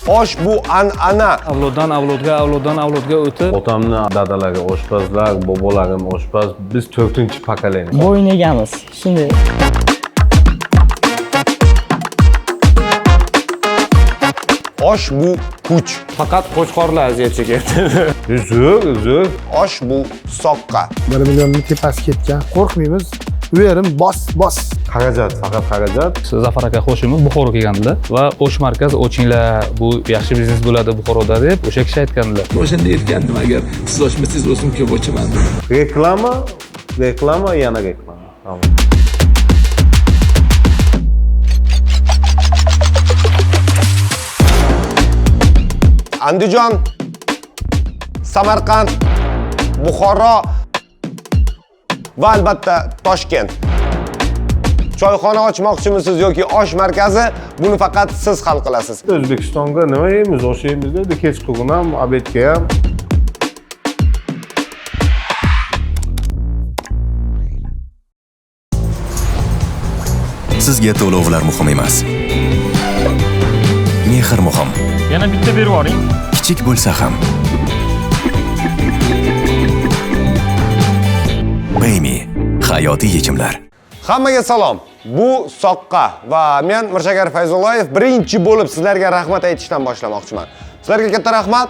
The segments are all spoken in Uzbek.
Osh bu an'ana. Avloddan avlodga o'tib. Otamni dadalari oshpazlar, bobolarim oshpaz, biz 4-pokoleniya. Bo'yin egamiz. Shunday. Osh bu kuch. Faqat qo'chqorlar aziyat chekyapti. Zo'r. Osh bu soqqa. 1 millionning tepasi ketgan. Qo'rqmaymiz. Uyerim bos. Xarajat, faqat xarajat. Zafar aka qo'shimi Buxoro kelgandilar va Osh markaz ochinglar, bu yaxshi biznes bo'ladi Buxoroda deb o'sha kishi aytgandilar. O'shanda aytgandim, agar siz ochmasangiz o'zim ko'p ochaman. Reklama, yana reklama. Tamam. Andijon, Samarqand, Buxoro va albatta Toshkent. Choyxona ochmoqchimisiz yoki osh markazi, buni faqat siz hal qilasiz. O'zbekistonga nima yeymiz? Osh yeymiz dedi, kechqurun ham, obedga ham. Sizga to'lovlar muhim emas. Mehr muhim. Yana bitta berib yuboring. Kichik bo'lsa ham. Payme hayotiy yechimlar. Hammaga salom. Bu Soqqa va men Mirshakar Fayzullayev birinchi bo'lib sizlarga rahmat aytishdan boshlamoqchiman. Sizlarga katta rahmat.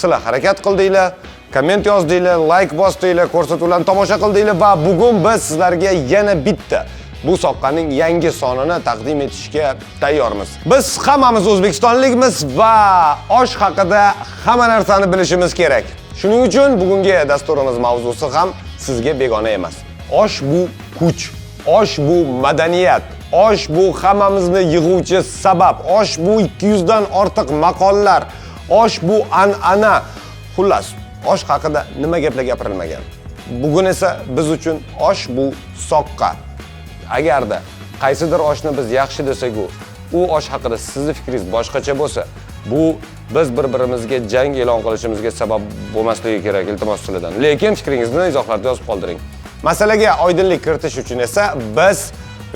Sizlar harakat qildinglar, komment yozdinglar, like bosdinglar, ko'rsatuvlarni tomosha qildinglar va bugun biz sizlarga yana bitta bu Soqqaning yangi sonini taqdim etishga tayyormiz. Biz hammamiz o'zbekistonlikmiz va osh haqida hamma narsani bilishimiz kerak. Shuning uchun bugungi dasturimiz mavzusi ham sizga begona emas. Osh bu kuch, osh bu madaniyat, osh bu hammamizni yig'uvchi sabab, osh bu 200 dan ortiq maqollar, osh bu an'ana. Xullas, osh haqida nima gaplar gapirilmagan. Bugun esa biz uchun osh bu Soqqa. Agarda qaysidir oshni biz yaxshi desak, u osh haqida sizning fikringiz boshqacha bo'lsa, bu biz bir-birimizga jang e'lon qilishimizga sabab bo'lmasligi kerak, iltimos sizlardan. Lekin fikringizni izohlarda yozib qoldiring. Masalaga oydinlik kiritish uchun esa biz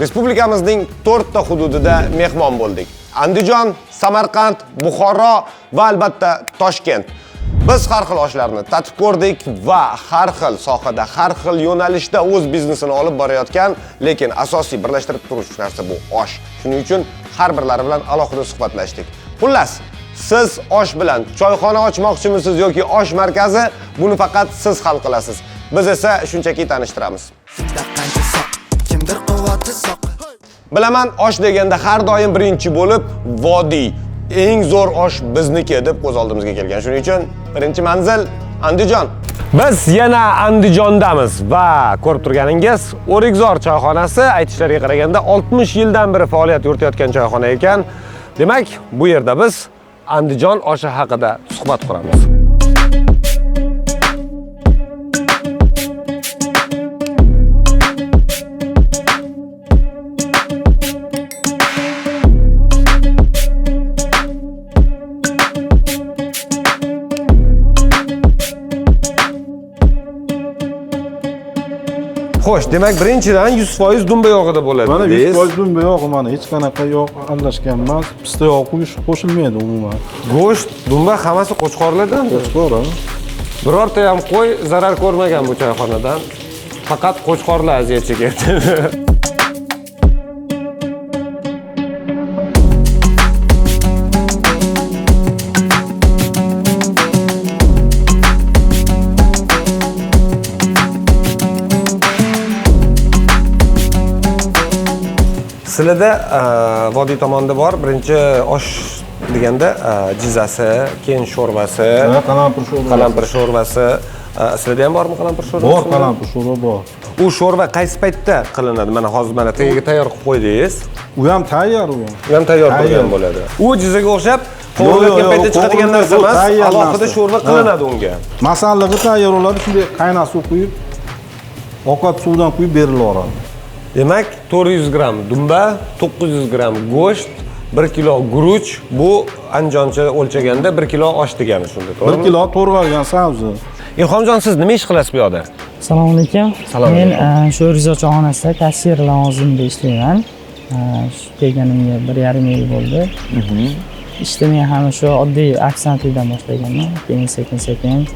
respublikamizning 4 ta hududida mehmon bo'ldik. Andijon, Samarqand, Buxoro va albatta Toshkent. Biz har xil oshlarni tatib ko'rdik va har xil sohada, har xil yo'nalishda o'z biznesini olib borayotgan, lekin asosiy birlashtirib turuvchi narsa bu osh. Shuning uchun har birlari bilan alohida suhbatlashdik. Xullas, siz osh bilan choyxona ochmoqchimisiz yoki osh markazi, buni faqat siz hal qilasiz. Biz esa shunchaki tanishtiramiz. Bilaman, osh deganda har doim birinchi bo'lib vodiy, eng zo'r osh bizniki deb ko'z oldimizga kelgan. Shuning uchun birinchi manzil Andijon. Biz yana Andijondamiz va ko'rib turganingiz, O'rikzor choyxonasi aytishlariga qaraganda 60 yildan beri faoliyat yuritayotgan choyxona ekan. Demak, bu yerda biz Andijon oshi haqida suhbat quramiz. Xo'sh, demak birinchidan 100% dumba yog'ida bo'ladi. Mana 100% dumba yog'i, mana hech qanaqa yog' aralashgan emas. Pista yog' qo'shilmaydi umuman. Go'sht, dumba hammasi qo'chqorlardan. Qo'chqor. Birorta ham qo'y zarar ko'rmagan bu choyxonadan. Faqat qo'chqorlar aziyat chekyapti. Sizlarda vodiy tomonda bor, birinchi osh deganda jizasi, keyin sho'rvasi, qalampir sho'rvasi. Sizlarda ham bormi qalampir sho'rvasi? Bor, qalampir sho'rva bor. U sho'rva qaysi paytda qilinadi? Mana hozir mana tagiga tayyor qilib qo'ydingiz. U ham tayyor u. U ham tayyor bo'lgan bo'ladi. U jizaga o'xshab qovurilgan paytda chiqadigan narsa emas, alohida sho'rva qilinadi unga. Masallig'i tayyor bo'ladi, shunday qaynoq suv quyib, ovqat suvidan quyib berilaveradi. Demak, 400 gram dumba, 900 gram go'sht, 1 kilo guruch, bu andijoncha o'lchaganda 1 kilo osh degani shunda, to'g'rimi? 1 kilo to'rg'algan sabzi. Ilhomjon, siz nima ish qilasiz bu yerda? Assalomu alaykum. Men shu O'rikzor choyxonasida kassir lavozimida ishlayman. Kelganimga 1,5 yil bo'ldi. ishda men ham shu oddiy aksentlikdan boshlaganman. Keyin sekin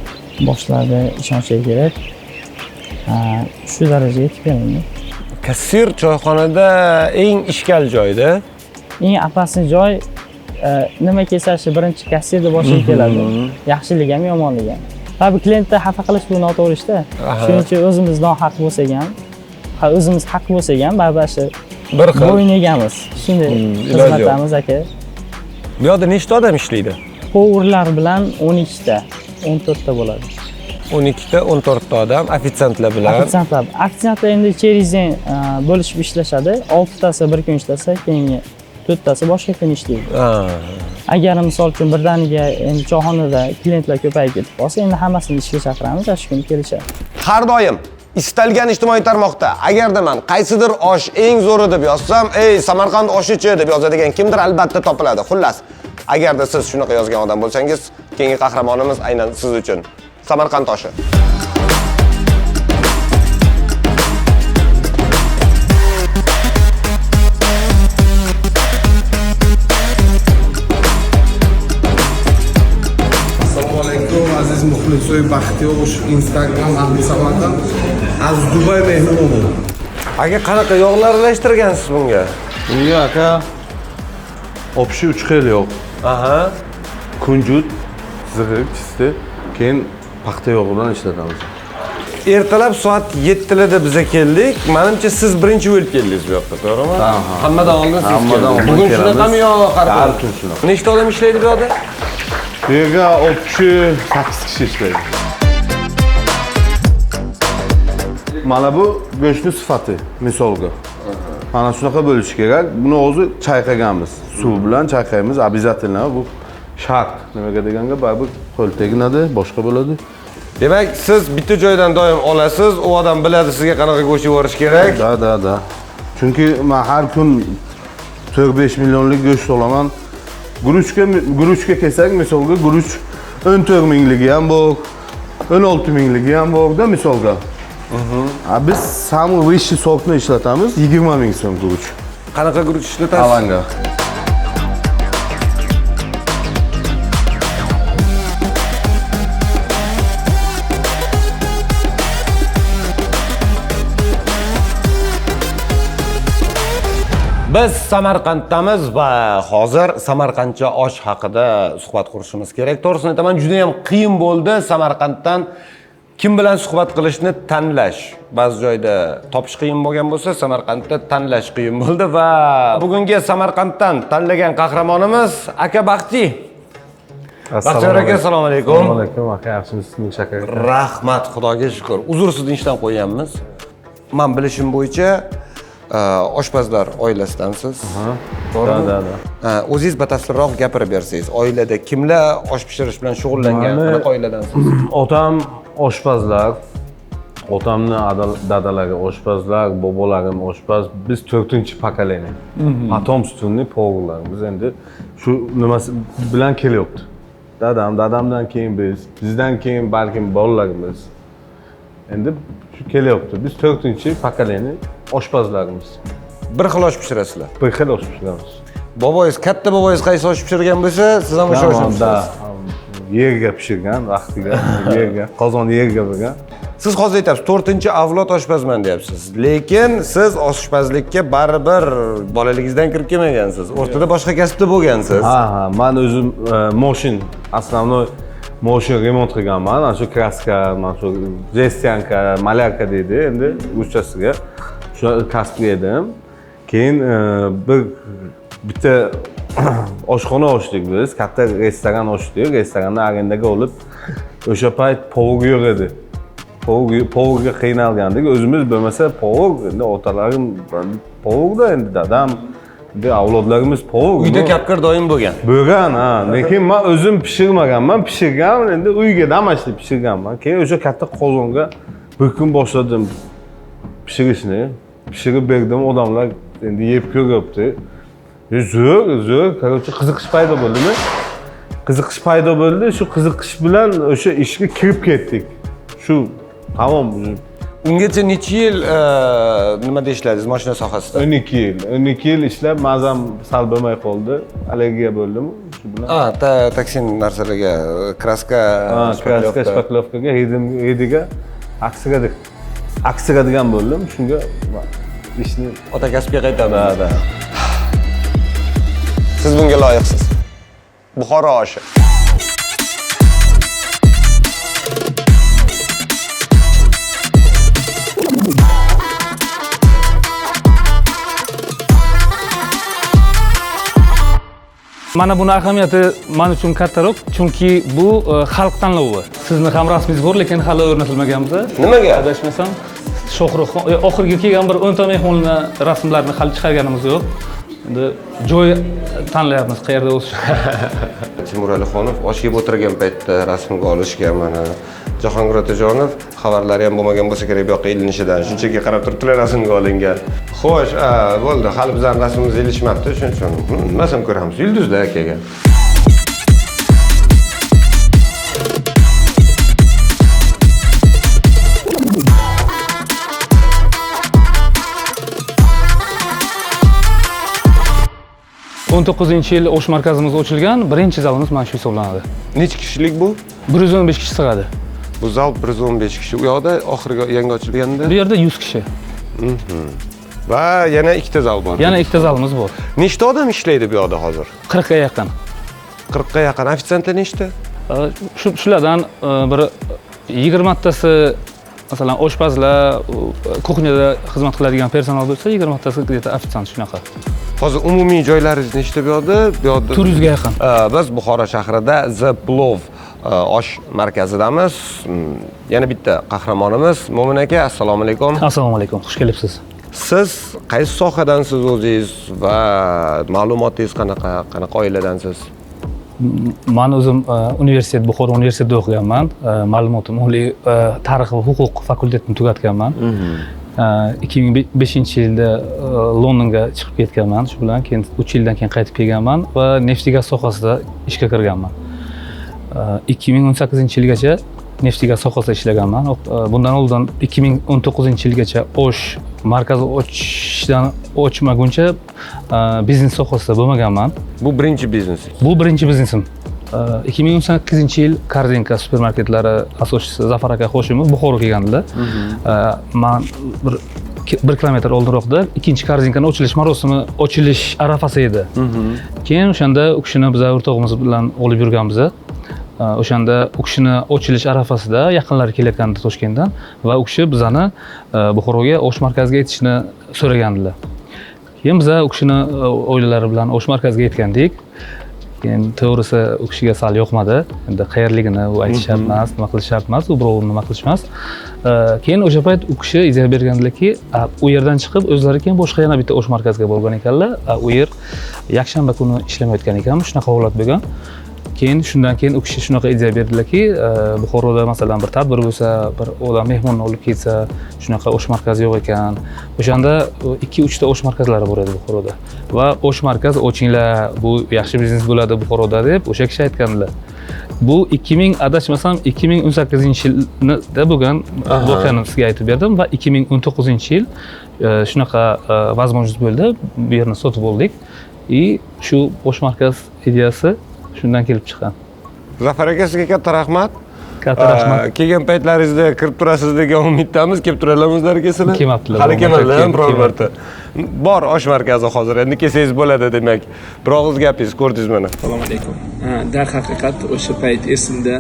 boshladi ishonchga kerak. Shu darajaga yetib keldim. Kassir choyxonada eng ishkal joyda. Eng asosiy joy nima kelsa birinchi kassirda boshiga keladi. Yaxshilik ham, yomonlik ham. Tabii klientni xafa qilish bu noto'g'ri ishda. Shuning uchun o'zimiz nohaq bo'lsak ham, o'zimiz haq bo'lsak ham, baribir shu Bir xil. bo'yin egamiz. Shunday xizmatamiz aka. Bu yerda nechta odam ishlaydi? Powerlar bilan 12 ta, 14 ta bo'ladi. 12 ta, 14 ta odam ofitsiantlar bilan. Ofitsiantlar endi cherizdan bo'lishib ishlashadi. 6 tasi bir kun ishlasa, keyingi 4 tasi boshqa kun ishlaydi. Agar misol uchun birdaniga endi choyxonada klientlar ko'payib ketib qolsa, endi hammasini ishga chaqiramiz, shu kuni kelishadi. Har doim istalgan ijtimoiy tarmoqda agarda men qaysidir osh eng zo'ri deb yozsam, "Ey, Samarqand oshi-chi" deb yozadigan kimdir albatta topiladi. Xullas, agarda siz shunaqa yozgan odam bo'lsangiz, keyingi qahramonimiz aynan siz uchun Samarqand oshi. Assalomu alaykum aziz muxlisoy Baxtiyor Instagram ahli Samarqand az Dubay mehmoni. Aka, qanaqa yog'lar aralashtirgansiz bunga? Bunga aka общий 3 xil yo'q. Aha. Kunjut, zig'ir, chisti, keyin paxta yog'i bilan ishlatamiz. Ertalab soat 7:da biza keldik. Menimcha siz birinchi bo'lib keldingiz bu yoqqa, to'g'rimi? Hammadan oldin siz keldingiz. Bugun shunaqami yo Har kun shunaqa. Nechta odam ishlaydi bu yerda? Bu yerga общий 8 kishi ishlaydi. Mana bu go'shtni sifati, misolga. Mana shunaqa bo'lishi kerak. Buni o'zi chayqaganmiz. Suv bilan chayqaymiz, обязательно bu shart. Nimaga deganga baribir qo'l teginadi, boshqa bo'ladi. Demak, siz bitta joydan doim olasiz, u odam biladi sizga qanaqa go'sht yuborish kerak. Da. Chunki men har kun 4-5 millionlik go'sht olaman. Guruchga kelsak, misolga guruch 14 mingligi ham bor, 16 mingligi ham bor-da misolga. Biz самый высший sortni ishlatamiz, 20 ming so'm guruch. Qanaqa guruch ishlatasiz? Alanga. Biz Samarqanddamiz va hozir Samarqandcha osh haqida suhbat qurishimiz kerak. To'g'risini aytaman, juda ham qiyin bo'ldi Samarqanddan kim bilan suhbat qilishni tanlash. Ba'zi joyda topish qiyin bo'lgan bo'lsa, Samarqandda tanlash qiyin bo'ldi va bugungi Samarqanddan tanlagan qahramonimiz aka Baxti. Baxtiyor aka, assalomu alaykum. Assalomu alaykum, aka, yaxshimisiz? Shakar. Rahmat, Xudoga shukr. Uzr, sizni ishdan qo'yganmiz. Men bilishim bo'yicha oshpazlar oilasidansiz. Da. O'zingiz batafsilroq gapirib bersangiz, oilada kimlar osh pishirish bilan shug'ullangan, qanaqa oiladansiz? Otam oshpazlar, otamni dadalari oshpazlar, bobolarim oshpaz. Biz 4-pokoleniya. Potomственный поварlarimiz endi shu nimasi bilan kelyapti. Dadamdan keyin bizdan keyin balkim bolalarimiz. Endi shu kelyapti. Biz 4-pokoleniya oshpazlarimiz. Bir xil osh pishirasizlar. Bir xil osh pishiramiz. Boboyingiz, katta boboyingiz qaysi osh pishirgan bo'lsa, siz ham o'sha oshni pishirasiz. Yerga pishirgan, vaqtiga, yerga, qozon yerga bo'lgan. Siz hozir aytasiz, 4-avlod oshpazman deyapsiz. Lekin siz oshpazlikka baribir bolaligingizdan kirib kelmagansiz. O'rtada boshqa kasbda bo'lgansiz. Ha, men o'zim mashin, основной mashin remont qilganman. Mana shu kraska, mana shu jestyanka, malyarka deydi, endi ruschasiga. Shu kasbga edim. Keyin bitta oshxona ochdik biz, katta restoran ochdik. Restoranni arendaga olib, o'sha payt povur yo'q edi. Povurga qiynalgandik. O'zimiz bo'lmasa povur, endi otalarim povurda, endi dadam, endi avlodlarimiz povur. Uyda kapkir doim bo'lgan. Bo'lgan, ha. Lekin men o'zim pishirmaganman, pishirganman, endi uyga damashli pishirganman. Keyin o'sha katta qozonga bir kun boshladim pishirishni. Pishirib berdim, odamlar endi yeb ko'ryapti. Zo'r, короче, qiziqish paydo bo'ldimi? Qiziqish paydo bo'ldi. Shu qiziqish bilan o'sha ishga kirib ketdik. Shu tamom. Ungacha necha yil nimada ishladingiz mashina sohasida? 12 yil. 12 yil ishlab mazam sal bo'lmay qoldi. Allergiya bo'ldim shu bilan. Taksin narsalarga, kraska, kraska, shpaklovkaga, hidiga aksiradigan bo'ldim. Shunga ishni ota kasbga qaytaman. Da. Siz bunga loyiqsiz. Buxoro oshi. Mana buni ahamiyati men uchun kattaroq, chunki bu xalq tanlovi. Sizni ham rasmingiz bor, lekin hali o'rnatilmaganmiz. Nimaga? Adashmasam, Shohruxxon oxirgi kelgan bir 10 ta mehmonlarni rasmlarini hali chiqarganimiz yo'q. Endi joy tanlayapmiz, qayerda o'sish. Timur Alixonov osh yeb o'tirgan paytda rasmga olishgan mana Jahongir Otajonov xabarlari ham bo'lmagan bo'lsa kerak bu yoqqa ilinishidan shunchaki qarab turibdilar rasmga olingan. Xo'sh, bo'ldi, hali bizning rasmimiz ilishmabdi, shuning uchun nimasam ko'ramiz. Yulduzlar akaga. o'n 19-yil O'sh markazimiz ochilgan, birinchi zalimiz mana shu hisoblanadi. Necha kishilik bu? 115 kishi sig'adi. Bu zal 115 kishi. U yoqda oxirgi yangi ochilganda Bu yerda 100 kishi. Va yana ikkita zal bor. Yana ikkita zalimiz bor. Nechta odam ishlaydi bu yoqda hozir? 40 ga yaqin. 40 ga yaqin. Ofitsiantlar nechta? Shulardan bir 20 tasi masalan oshpazlar, kuxnyada xizmat qiladigan personal bo'lsa, 20 tasi ofitsiant shunaqa. Hozir umumiy joylaringiz nechta bu yoqda? Bu yoqda 400 ga yaqin. Biz Buxoro shahrida The Plov osh markazidamiz. Yana bitta qahramonimiz Mo'min aka, assalomu alaykum. Assalomu alaykum, xush kelibsiz. Siz qaysi sohadansiz o'zingiz va ma'lumotingiz qanaqa oiladansiz? Men o'zim Buxoro universitetida o'qiganman. Ma'lumotim oliy tarix va huquq fakultetini tugatganman. 2005-yilda Londonga chiqib ketganman. Shu bilan keyin 3 yildan keyin qaytib kelganman va neft gaz sohasida ishga kirganman. 2018-yilgacha neft gaz sohasida ishlaganman. Bundan oldin 2019-yilgacha O'sh markazi ochmaguncha biznes sohasida bo'lmaganman. Bu birinchi biznes. Bu birinchi biznesim. 2018-yil Korzinka supermarketlari asoschisi Zafar aka Hoshimov Buxoro kelgandilar. Men 1 kilometr oldinroqda ikkinchi Korzinkani ochilish arafasi edi. Keyin o'shanda u kishini biz o'rtog'imiz bilan olib yurganmiz. O'shanda u kishini ochilish arafasida yaqinlari kelayotgandi Toshkentdan va u kishi bizani Buxoroga O'sh markaziga yetishni so'ragandilar. Keyin biz u kishini oilalari bilan O'sh markaziga yetgandik. Keyin to'g'risi u kishiga sal yoqmadi. Endi qayerligini u aytish shart emas, nima qilish shart emas, u birovni nima qilish emas. Keyin o'sha payt u kishi izah bergandilarki, u yerdan chiqib o'zlari keyin boshqa yana bitta O'sh markaziga borgan ekanlar. U yer yakshanba kuni ishlamayotgan ekan, shunaqa holat bo'lgan. Keyin shundan keyin u kishi shunaqa idea berdilarki, Buxoroda masalan bir tadbir bo'lsa, bir odam mehmonni olib kelsa, shunaqa O'sh markazi yo'q ekan. O'shanda 2-3 ta O'sh markazlari bor edi Buxoroda. Va O'sh markaz ochinglar, bu yaxshi biznes bo'ladi Buxoroda deb o'sha kishi aytgandilar. Bu adashmasam 2018-yilda bo'lgan voqeani sizga aytib berdim va 2019-yil shunaqa возможность bo'ldi. Bu yerni sotib oldik. Shu O'sh markaz ideyasi shundan kelib chiqqan. Zafar aka, sizga katta rahmat. Katta rahmat. Kelgan paytlaringizda kirib turasiz degan umiddamiz. Kelib turalamizlar kesini. Kelmabdilar. Hali kelmadilar, biror marta. Bor O'sh markazi hozir. Endi kelsangiz bo'ladi demak. Bir og'iz gapingiz ko'rdingiz mana. Assalomu alaykum. Darhaqiqat o'sha payt esimda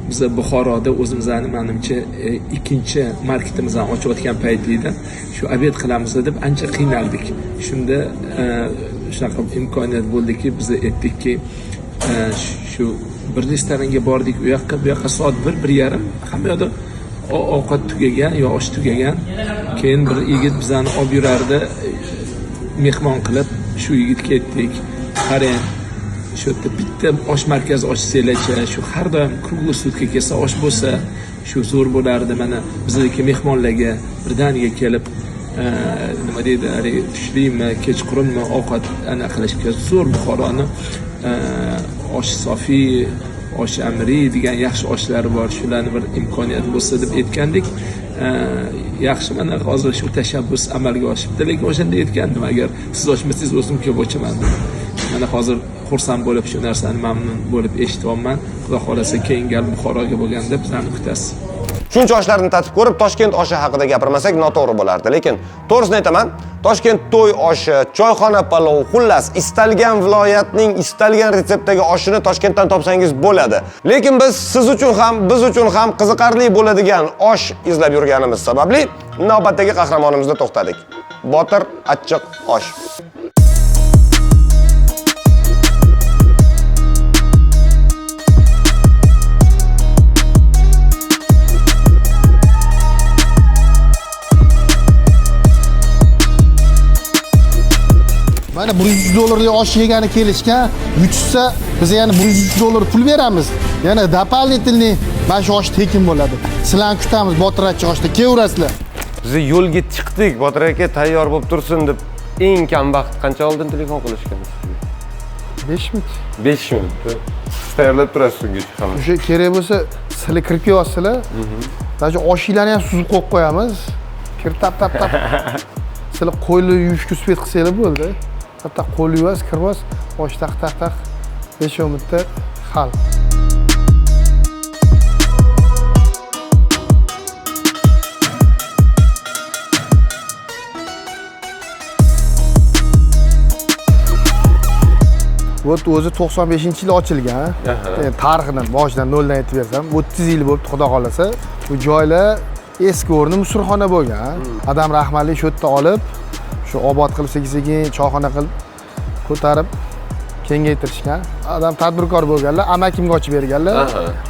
biz Buxoroda o'zimizni menimcha ikkinchi marketimizni ochayotgan payt edi. Shu obed qilamiz deb ancha qiynaldik. Shunda shunaqa imkoniyat bo'ldiki, biz aytdikki, shu bir restoranga bordik, u yoqqa soat 1-1:30 hamma yoqda ovqat tugagan yo osh tugagan. Keyin bir yigit bizani olib yurardi, mehmon qilib shu yigitga aytdik, qarang, shu yerda bitta osh markazi ochsanglarchi, shu har doim kruglый sutка kelsa osh bo'lsa, shu zo'r bo'lardi. Mana bizniki mehmonlarga birdaniga kelib nima deydi, tushlikmi, kechqurunmi ovqat ana qilishga zo'r Buxoroni osh sofiy, osh amri degan yaxshi oshlari bor. Shularni bir imkoniyat bo'lsa deb aytgandik. yaxshi, mana hozir shu tashabbus amalga oshibdi, lekin o'shanda aytgandim, agar siz ochmasangiz o'zim kelib ochaman deb. Mana hozir xursand bo'lib shu narsani mamnun bo'lib eshityapman. Xudo xolasa keyingi gal Buxoroga bo'lganda bizlarni kutasiz. Shuncha oshlarni tatib ko'rib, Toshkent oshi haqida gapirmasak noto'g'ri bo'lardi. Lekin to'g'risini aytaman, Toshkent to'y oshi, choyxona palov, xullas istalgan viloyatning istalgan retseptdagi oshini Toshkentdan topsangiz bo'ladi. Lekin biz siz uchun ham, biz uchun ham qiziqarli bo'ladigan osh izlab yurganimiz sababli navbatdagi qahramonimizni to'xtadik. Botir achchiq osh. Mana $100 osh yegani kelishgan, yutishsa biz yana $100 pul beramiz. Yana дополнительный mana shu osh tekin bo'ladi. Sizlarni kutamiz Botir achchiq oshda, kelaverasizlar. Biz yo'lga chiqdik, Botir aka tayyor bo'lib tursin deb. Eng kam vaqt qancha oldin telefon qilishgan? 5 minut. 5 minut. Siz tayyorlab turasiz ungacha ham. O'sha kerak bo'lsa, sizlar kirib kelyapsizlar. Mana shu oshinglarni ham suzib qo'yib qo'yamiz. Kir tap. Sizlar qo'lni yuvishga uspet qilsanglar bo'ldi. Hatta qo'l yuvasiz, kirmas, osh taq. 5 minutda hal. Bu o'zi 95-yil ochilgan. Tarixini boshidan noldan aytib bersam, 30 yil bo'libdi, xudo xolasa. Bu joylar eski o'rni musurxona bo'lgan. Adam rahmatli shu yerda olib, shu obod qilib sekin choyxona qilib ko'tarib kengaytirishgan. Adam tadbirkor bo'lganlar, amakimga ochib berganlar.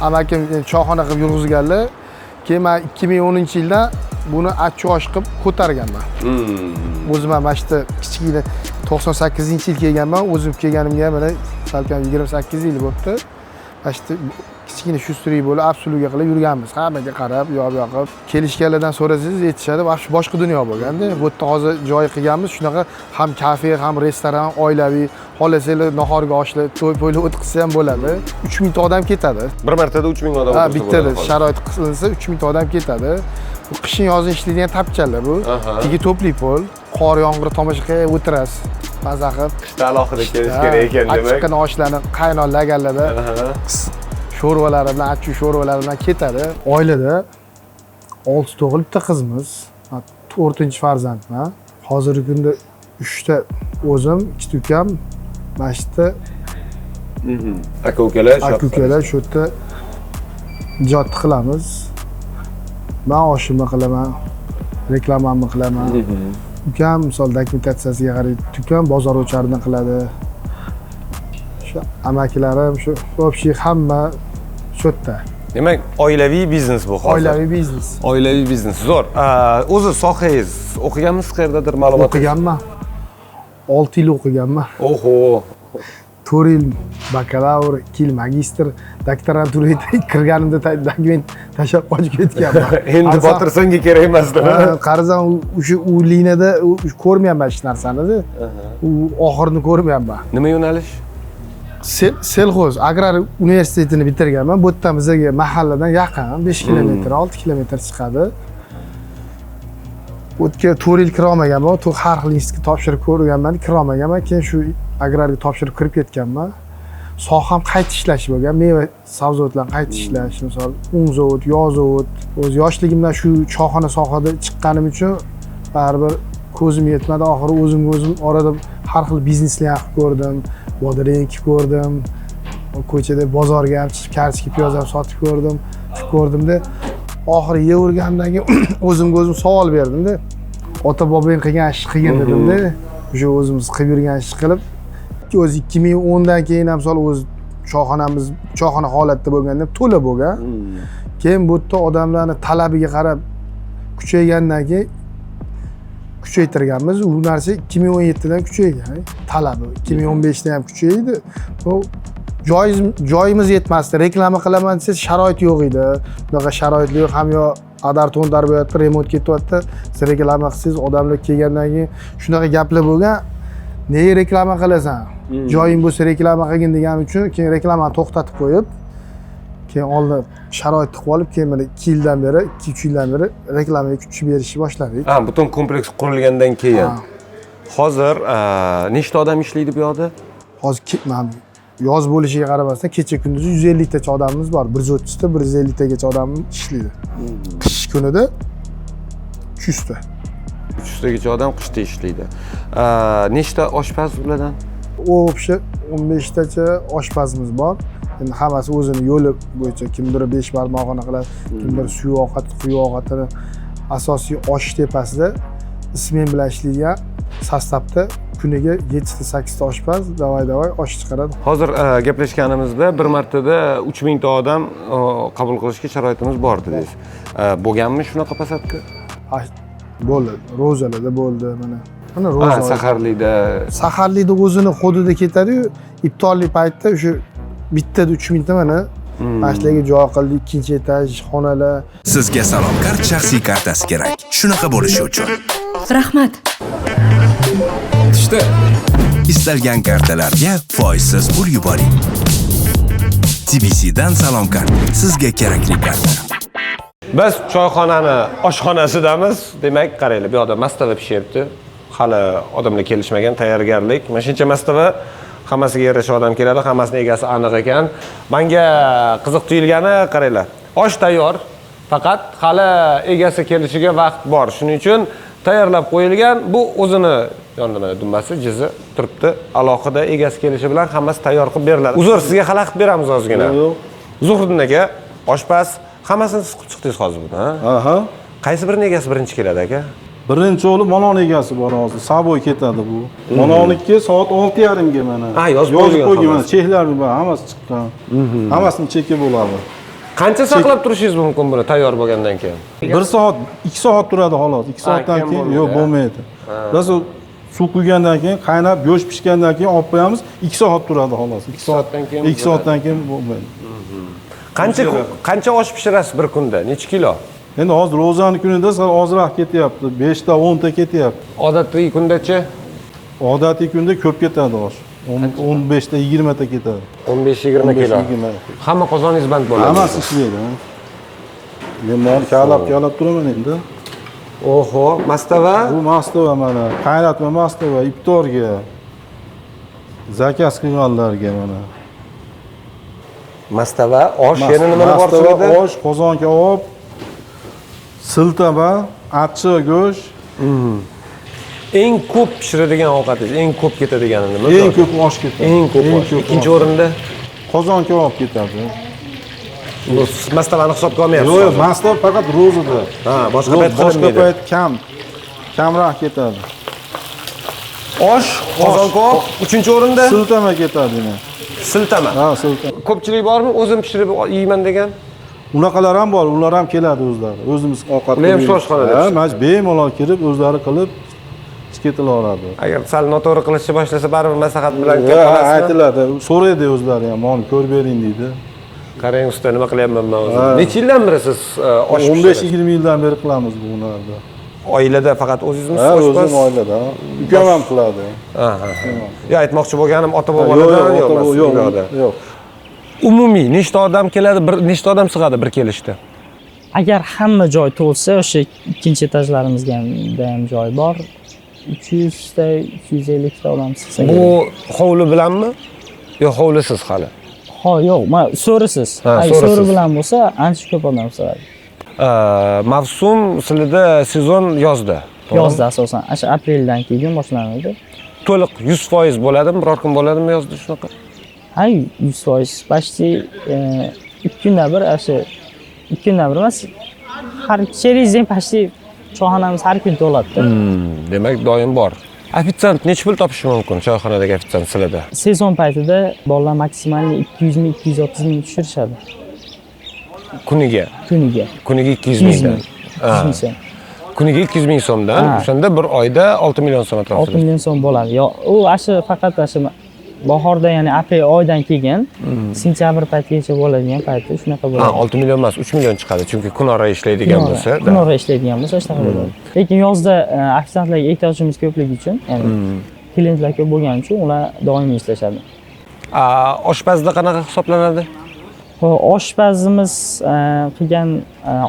Amakim choyxona qilib yurg'izganlar. Keyin men 2010-yilda buni achchiq osh qilib ko'targanman. O'zim ham mana shu kichkina 98-yil kelganman. O'zim kelganimga mana salkam 28 yil bo'libdi. Mana shu kichkina shustrik bo'lib, absolutga qilib yurganmiz. Hammaga qarab, yoqib. Kelishganlardan so'rasangiz aytishadi, shu boshqa dunyo bo'lganda. Bu yerda hozir joy qilganmiz, shunaqa ham kafe, ham restoran, oilaviy, xohlasanglar nahorga oshlar, to'y-po'ylar o'tkazsa ham bo'ladi. 3000 ta odam ketadi. Bir martada 3000 odam o'tirsa bo'ladi. Bittada sharoit qilinsa 3000 ta odam ketadi. Bu qishin yozin ishlaydigan tapchalar bu. Tigi to'pli pol, qor yomg'ir tomosha qilib o'tirasiz. Maza qilib. Qishda alohida kelish kerak ekan demak. Achchiqqina oshlarni qaynon laganlarda sho'rvalari bilan, achchiq sho'rvalari bilan ketadi. Oilada 6 o'g'il, bitta qizimiz. 4-farzandman. Hozirgi kunda 3 ta o'zim, 2 ta ukam, mana shu yerda aka-ukalar shu yerda ijod qilamiz. Men oshimni qilaman, reklamamni qilaman. Ukam misol dokumentatsiyasiga qaraydi, ukam bozor o'charini qiladi. Shu amakilarim shu общий hamma shu yerda. Demak, oilaviy biznes bu hozir. Oilaviy biznes. Zo'r. O'zi sohangiz o'qiganmisiz, qayerdadir ma'lumot? O'qiganman. 6 yil o'qiganman. Oho. 4 yil bakalavr, 2 yil magistr, doktoranturaga kirganimda dokument tashlab qochib ketganman. Endi Botir senga kerak emasdi. Qarzan o'sha u liniyada ko'rmayapman hech narsani. U oxirini ko'rmayapman. Nima yo'nalish? Selxoz agrar universitetini bitirganman. Bu yerdan bizga mahalladan yaqin, 5 kilometr, 6 kilometr chiqadi. O'tga 4 yil kira olmaganman. Har xil institutga topshirib ko'rganman, kira olmaganman. Keyin shu agrarga topshirib kirib ketganman. Soham qayta ishlash bo'lgan, meva sabzavotlarni qayta ishlash, misol un zavod, yog' zavod. O'z yoshligimdan shu choyxona sohada chiqqanim uchun baribir ko'zim yetmadi. Oxiri o'zim orada har xil bizneslar qilib ko'rdim. Bodirang ko'rdim. Ko'chada bozorga ham chiqib, kartoshka piyoz ham sotib ko'rdimda oxiri yevergandan keyin o'zim savol berdimda. Ota bobong qilgan ish qilgin dedimda. O'sha o'zimiz qilib yurgan ish qilib, o'z 2010 dan keyin ham misol o'z choyxona holatda bo'lganda to'la bo'lgan. Keyin bu yerda odamlarni talabiga qarab kuchaygandan keyin kuchaytirganmiz. U narsa 2017 dan kuchaygan. Talabi 2015 da ham kuchaydi. Bu joyimiz yetmasdi. Reklama qilaman desa sharoit yo'q edi. Bunaqa sharoit yo'q, ham yo adar to'ntar bo'lyapti, remont ketyapti. Siz reklama qilsangiz odamlar kelgandan keyin shunaqa gaplar bo'lgan. Nega reklama qilasan? Joying bo'lsa reklama qilgin degan uchun keyin reklamani to'xtatib qo'yib, Keyin oldin sharoit qilib olib, keyin mana 2 yildan beri, 2-3 yildan beri reklamaga kuch berishni boshladik. Ha, butun kompleks qurilgandan keyin. Hozir nechta odam ishlaydi bu yoqda? Hozir mana yoz bo'lishiga qaramasdan kecha kunduz 150 tacha odamimiz bor. 130 ta, 150 tagacha odam ishlaydi. Qish kunida 300 ta. 300 tagacha odam qishda ishlaydi. Nechta oshpaz ulardan? O'bshi 15 tacha oshpazimiz bor. Endi hammasi o'zini yo'li bo'yicha kimdir 5 barmog'ini qiladi, kimdir suv ovqat, quyuq ovqatini asosiy osh tepasida ismen bilan ishlaydigan sostavda kuniga 7 ta 8 ta oshpaz davay osh chiqaradi. Hozir gaplashganimizda bir martada 3000 ta odam qabul qilishga sharoitimiz bor dedingiz. Bo'lganmi shunaqa pasatka? Ha, bo'ldi. Ro'zalarda bo'ldi mana. Mana ro'za. Saharlikda. Saharlikda o'zini hududida ketadi-yu, iftorlik paytda o'sha bittada 3000 ta mana mashinaga joy qildi, ikkinchi etaj, xonalar. Sizga Salom Kart shaxsiy kartasi kerak. Shunaqa bo'lishi uchun. Rahmat. İşte istalgan kartalarga foizsiz pul yuboring. TBC'dan Salom Kart sizga kerakli karta. Biz choyxonani oshxonasidamiz. Demak, qaranglar, bu yoqda mastava pishyapti. Hali odamlar kelishmagan, tayyorgarlik. Mana shuncha mastava, hammasiga yarasha odam keladi, hammasining egasi aniq ekan. Menga qiziq tuyulgani, qaranglar. Osh tayyor, faqat hali egasi kelishiga vaqt bor. Shuning uchun tayyorlab qo'yilgan. Bu o'zini yonida dumbasi, jizi turibdi. Alohida egasi kelishi bilan hammasi tayyor qilib beriladi. Uzr, sizga xalaqit beramiz ozgina. Zuhriddin aka, oshpaz, hammasini siz qilib chiqdingiz hozir buni, ha? Aha. Qaysi birining egasi birinchi keladi aka? Birinchi o'g'li Monon egasi bor hozir. Saboy ketadi bu. Mononniki soat 6:30 ga mana. Ha, yozib qo'ygan mana. Cheklar bor, hammasi chiqqan. Hammasini cheki bo'ladi. Qancha saqlab turishingiz mumkin buni tayyor bo'lgandan keyin? 1 soat, 2 soat turadi xolos. 2 soatdan keyin yo'q bo'lmaydi. Biz suv quygandan keyin, qaynab, go'sht pishgandan keyin olib qo'yamiz, 2 soat turadi xolos. 2 soatdan keyin. 2 soatdan keyin bo'lmaydi. Qancha osh pishirasiz bir kunda? Necha kilo? Endi hozir ro'zani kunida ozroq ketyapti. 5 ta, 10 ta ketyapti. Odatiy kundachi? Odatiy kunda ko'p ketadi osh. 15 ta, 20 ta ketadi. 15-20 kilo. Hamma qozoningiz band bo'ladi. Hammasi ishlaydi. Men mol kalab turaman endi. Oho, mastava? Bu mastava mana, qaynatma mastava, iftorga. Zakaz qilganlarga mana. Mastava, osh yana nimalar bor sizda? Osh, qozon kabob, siltama, achchiq go'sht. Eng ko'p pishiradigan ovqatingiz, eng ko'p ketadigan nima? Eng ko'p osh ketadi. Eng ko'p osh. Ikkinchi o'rinda qozon kabob ketadi. Bu mastavani hisobga olmayapsiz. Yo'q, mastava faqat ro'zada. Ha, boshqa payt qilinmaydi. Boshqa payt kamroq ketadi. Osh, qozon kabob, uchinchi o'rinda siltama ketadi. Siltama. Ha, siltama. Ko'pchilik bormi o'zim pishirib yeyman degan? Unaqalar ham bor, ular ham keladi o'zlari. O'zimiz ovqat Ular ham shu oshxonada. Ha, majbur bemalol kirib o'zlari qilib ketilaveradi. Agar sal noto'g'ri qilishni boshlasa, baribir maslahat bilan gaplashasiz. Aytiladi. So'raydi o'zlari ham, "Monni ko'rib bering" deydi. Qarang usta, nima qilyapman men o'zim. Necha yildan beri siz osh pishirasiz? 15-20 yildan beri qilamiz bu narsa. Oilada faqat o'zingizmi? Ha, o'zim oilada. Ukam ham qiladi. Ha. Yo, aytmoqchi bo'lganim ota-boboladan yo'q. Umumiy nechta odam keladi, nechta odam sig'adi bir kelishda? Agar hamma joy to'lsa, o'sha ikkinchi etajlarimizga ham joy bor. 300 ta, 350 ta odam sig'sa. Bu hovli bilanmi? Yo, hovlisiz hali. Ha, yo'q, mana so'risiz. So'ri bilan bo'lsa, ancha ko'p odam sig'adi. Mavsum sizlarda sezon yozda. Yozda asosan, o'sha apreldan keyin boshlanadi. To'liq 100% bo'ladimi? Biror kun bo'ladimi yozda shunaqa? Ha, 100%. Почти 2 kundan bir o'sha 2 kundan bir emas. Har cherizdan почти choyxonamiz har kun to'ladi. Demak, doim bor. Ofitsiant necha pul topishi mumkin choyxonadagi ofitsiant sizlarda? Sezon paytida bolalar maksimal 200 ming, 230 ming tushirishadi. Kuniga? Kuniga 200 mingdan. 200 ming so'm. Kuniga 200 ming so'mdan, o'shanda bir oyda 6 million so'm atrofida. 6 million so'm bo'ladi. Yo, u faqat bahorda, ya'ni aprel oydan keyin sentyabr paytgacha bo'ladigan paytda shunaqa bo'ladi. Ha, 6 million emas, 3 million chiqadi, chunki kun ora ishlaydigan bo'lsa. Kun ora ishlaydigan bo'lsa shunaqa bo'ladi. Lekin yozda ofitsiantlarga ehtiyojimiz ko'pligi uchun, ya'ni klientlar ko'p bo'lgani uchun ular doimiy ishlashadi. Oshpazda qanaqa hisoblanadi? Oshpazimiz qilgan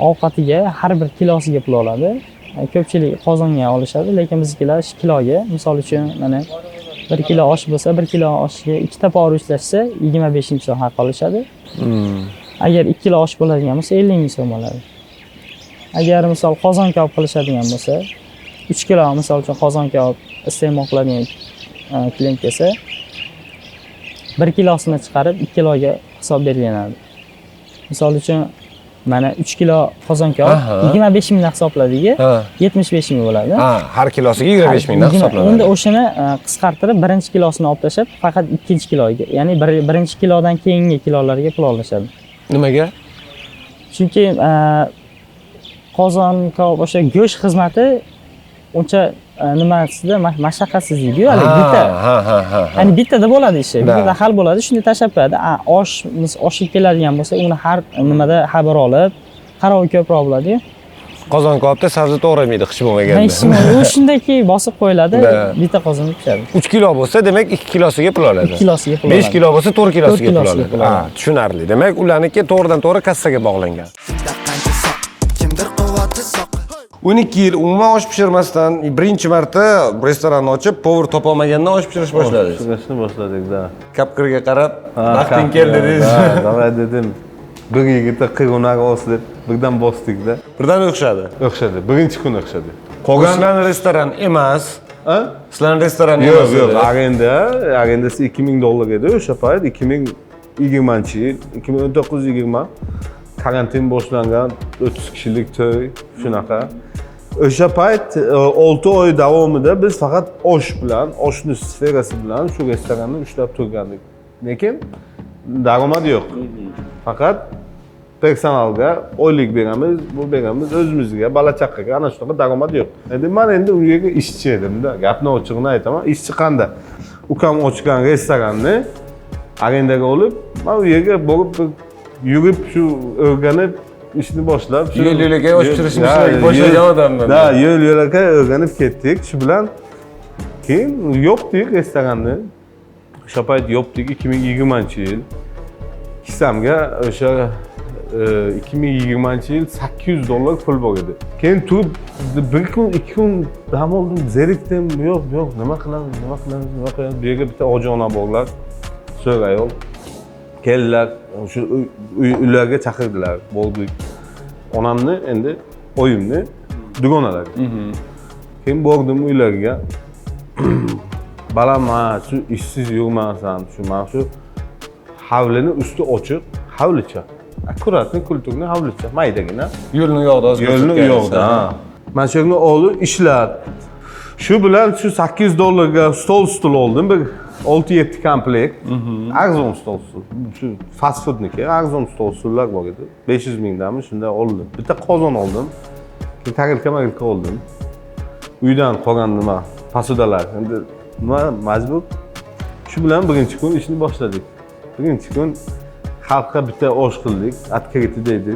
ovqatiga har bir kilosiga pul oladi. Ko'pchilik qozonga olishadi, lekin biznikilar kiloga. Misol uchun mana 1 kilo osh bo'lsa, 1 kilo oshga 2 ta pora ishlashsa 25 ming so'm haq olishadi. Agar 2 kilo osh bo'ladigan bo'lsa 50 ming so'm bo'ladi. Agar misol qozon kabob qilishadigan bo'lsa, 3 kilo misol uchun qozon kabob iste'mol qiladigan klient kelsa, 1 kilosini chiqarib 2 kiloga hisob belgilanadi. Misol uchun mana 3 kilo qozon kabob 25 mingdan hisobladiga 75 ming bo'ladi. Har kilosiga 25 mingdan hisoblanadi. Endi o'shani qisqartirib birinchi kilosini olib tashlab, faqat ikkinchi kiloga, ya'ni birinchi kilodan keyingi kilolarga pul olishadi. Nimaga? Chunki qozon kabob o'sha go'sht xizmati uncha nimasida mashaqqatsiz deydi-ku, hali bitta. Ya'ni bittada bo'ladi ishi, bittada hal bo'ladi, shunday tashlab qo'yadi. Oshga keladigan bo'lsa, uni har nimada xabar olib, qarovi ko'proq bo'ladi-yu. Qozon kabobda sabzi to'g'ramaydi qish bo'lmaganda. U shundaki bosib qo'yiladi, bitta qozonga pishadi. 3 kilo bo'lsa, demak 2 kilosiga pul oladi. 2 kilosiga pul oladi. 5 kilo bo'lsa 4 kilosiga pul oladi. Tushunarli. Demak, ularniki to'g'ridan to'g'ri kassaga bog'langan. 12 yil umuman osh pishirmasdan birinchi marta restoranni ochib, povur topolmagandan osh pishirish boshladingiz. Pishirishni boshladik, da. Kapkirga qarab, vaqting keldi dedingiz. Davay dedim. Bir yigitda qiyg'unak olsa deb birdan bosdik-da. Birdan o'xshadi. O'xshadi. Birinchi kun o'xshadi. Qolgan restoran emas. Sizlarning restoran emas. Yo'q, arendasi $2000 edi o'sha payt, 2020-yil, 2019-20. Karantin boshlangan 30 kishilik to'y shunaqa. O'sha payt 6 oy davomida biz faqat osh bilan, oshni sferasi bilan shu restoranni ushlab turgandik. Lekin daromad yo'q. Faqat personalga oylik beramiz, bu beramiz o'zimizga, bola chaqaga, ana shunaqa daromad yo'q. Endi men endi u yerga ishchi edim-da. Gapni ochiqini aytaman. Ishchi qanday? Ukam ochgan restoranni arendaga olib, men u yerga borib yurib shu o'rganib ishni boshlab shu yo'l-yo'lakay osh pishirishni boshlagan odamman. Da, yo'l-yo'lakay o'rganib ketdik. Shu bilan keyin yopdik restoranni. O'sha payt yopdik 2020-yil. Kissamga o'sha 2020-yil $800 pul bor edi. Keyin turib bir kun, 2 kun dam oldim, zerikdim. Yo'q, nima qilamiz? Bu yerga bitta ojona borlar. So'ng ayol keldilar, shu uylarga chaqirdilar, bo'ldik. Onamni endi oyimni dugonalar. Keyin bordim uylarga. Balam, shu ishsiz yurmansan, shu havlini usti ochiq, havlicha. Akkuratni kulturni havlicha, maydagina. Yo'lni yo'qda o'zgartirib. Yo'lni yo'qda. Men shu yerni olib ishlab. Shu bilan shu $800 ga stol stul oldim. Bir 6-7 komplekt. Arzon stol stul. Shu fast foodniki, arzon stol stullar bor edi. 500 mingdanmi shunda oldim. Bitta qozon oldim. Keyin tarilka oldim. Uydan qolgan nima, posudalar. Endi nima majbur. Shu bilan birinchi kun ishni boshladik. Birinchi kun xalqqa bitta osh qildik, atkriti deydi.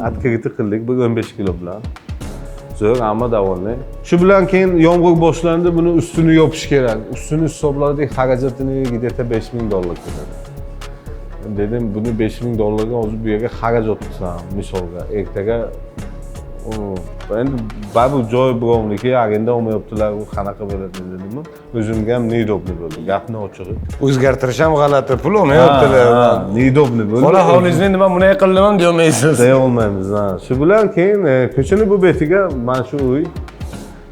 Atkriti qildik, bir 15 kilo bilan. Zo'r, ammo davolni. Shu bilan keyin yomg'ir boshlandi, buni ustini yopish kerak. Ustini hisobladik, xarajatini где-то $5000 ketadi. Dedim, buni $5000 ga hozir bu yerga xarajat qilsam, misolga, ertaga endi baribir joy birovniki, arenda olmayaptilar, u qanaqa bo'ladi dedim. O'zimga ham neudobni bo'ldi, gapni ochig'i. O'zgartirish ham g'alati, pul olmayaptilar. Neudobni bo'ldi. Xola hovlizni endi men bunday qildim ham demaysiz. Deya olmaymiz, ha. Shu bilan keyin ko'chani bu betiga mana shu uy,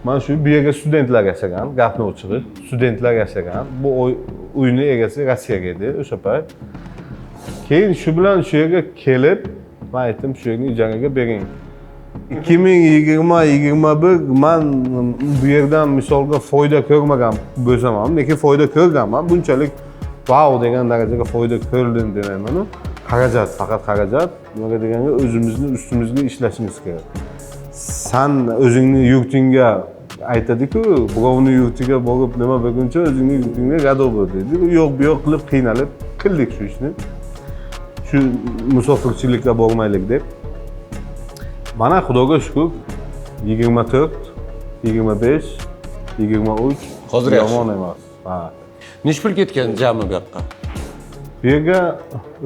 mana shu bu yerga studentlar yashagan, gapni ochig'i, studentlar yashagan. Bu uyni egasi Rossiyaga edi o'sha payt. Keyin shu bilan shu yerga kelib, men aytdim, shu yerni ijaraga bering. 2020-21 men bu yerdan misolga foyda ko'rmagan bo'lsam ham, lekin foyda ko'rganman. Bunchalik wow degan darajaga foyda ko'rdim demayman. Xarajat, faqat xarajat. Nimaga deganda o'zimizni ustimizga ishlashimiz kerak. Sen o'zingni yurtingga aytadi-ku, birovni yurtiga borib nima bo'lguncha o'zingni yurtingga gado bo'l deydi. Yo'q, bu yo'q qilib qiynalib qildik shu ishni. Shu musofirchilikka bormaylik deb. Mana xudoga shukr 24, 25, 23 hozir yomon emas. Ha. Nech pul ketgan jami bu yoqqa? Bu yerga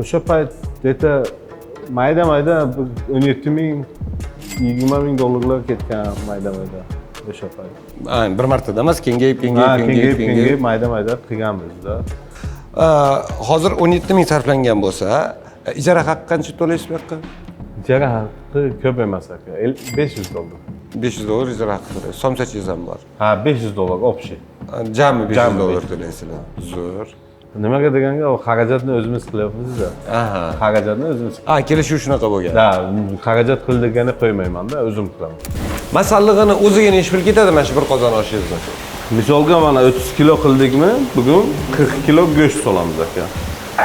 o'sha payt Deta mayda 17 ming, 20 ming dollarlar ketgan mayda. O'sha payt. Bir martada emas, kengayib mayda qilganmiz-da. Hozir 17 ming sarflangan bo'lsa, ijara haqqi qancha to'laysiz bu yoqqa? Ijara haqqi ko'p emas aka. 500 dollar. 500 dollar ijara haqqi to'laysiz. Somsachingiz ham bor. Ha, 500 dollar общий. Jami 500 dollar to'laysizlar. Zo'r. Nimaga deganga, u xarajatni o'zimiz qilyapmiz-da. Aha. Xarajatni o'zimiz. Kelishuv shunaqa bo'lgan. Da, xarajat qil degani qo'ymayman-da, o'zim qilaman. Masallig'ini o'ziga necha pul ketadi mana shu bir qozon oshingizni? Misolga mana 30 kilo qildikmi, bugun 40 kilo go'sht solamiz aka.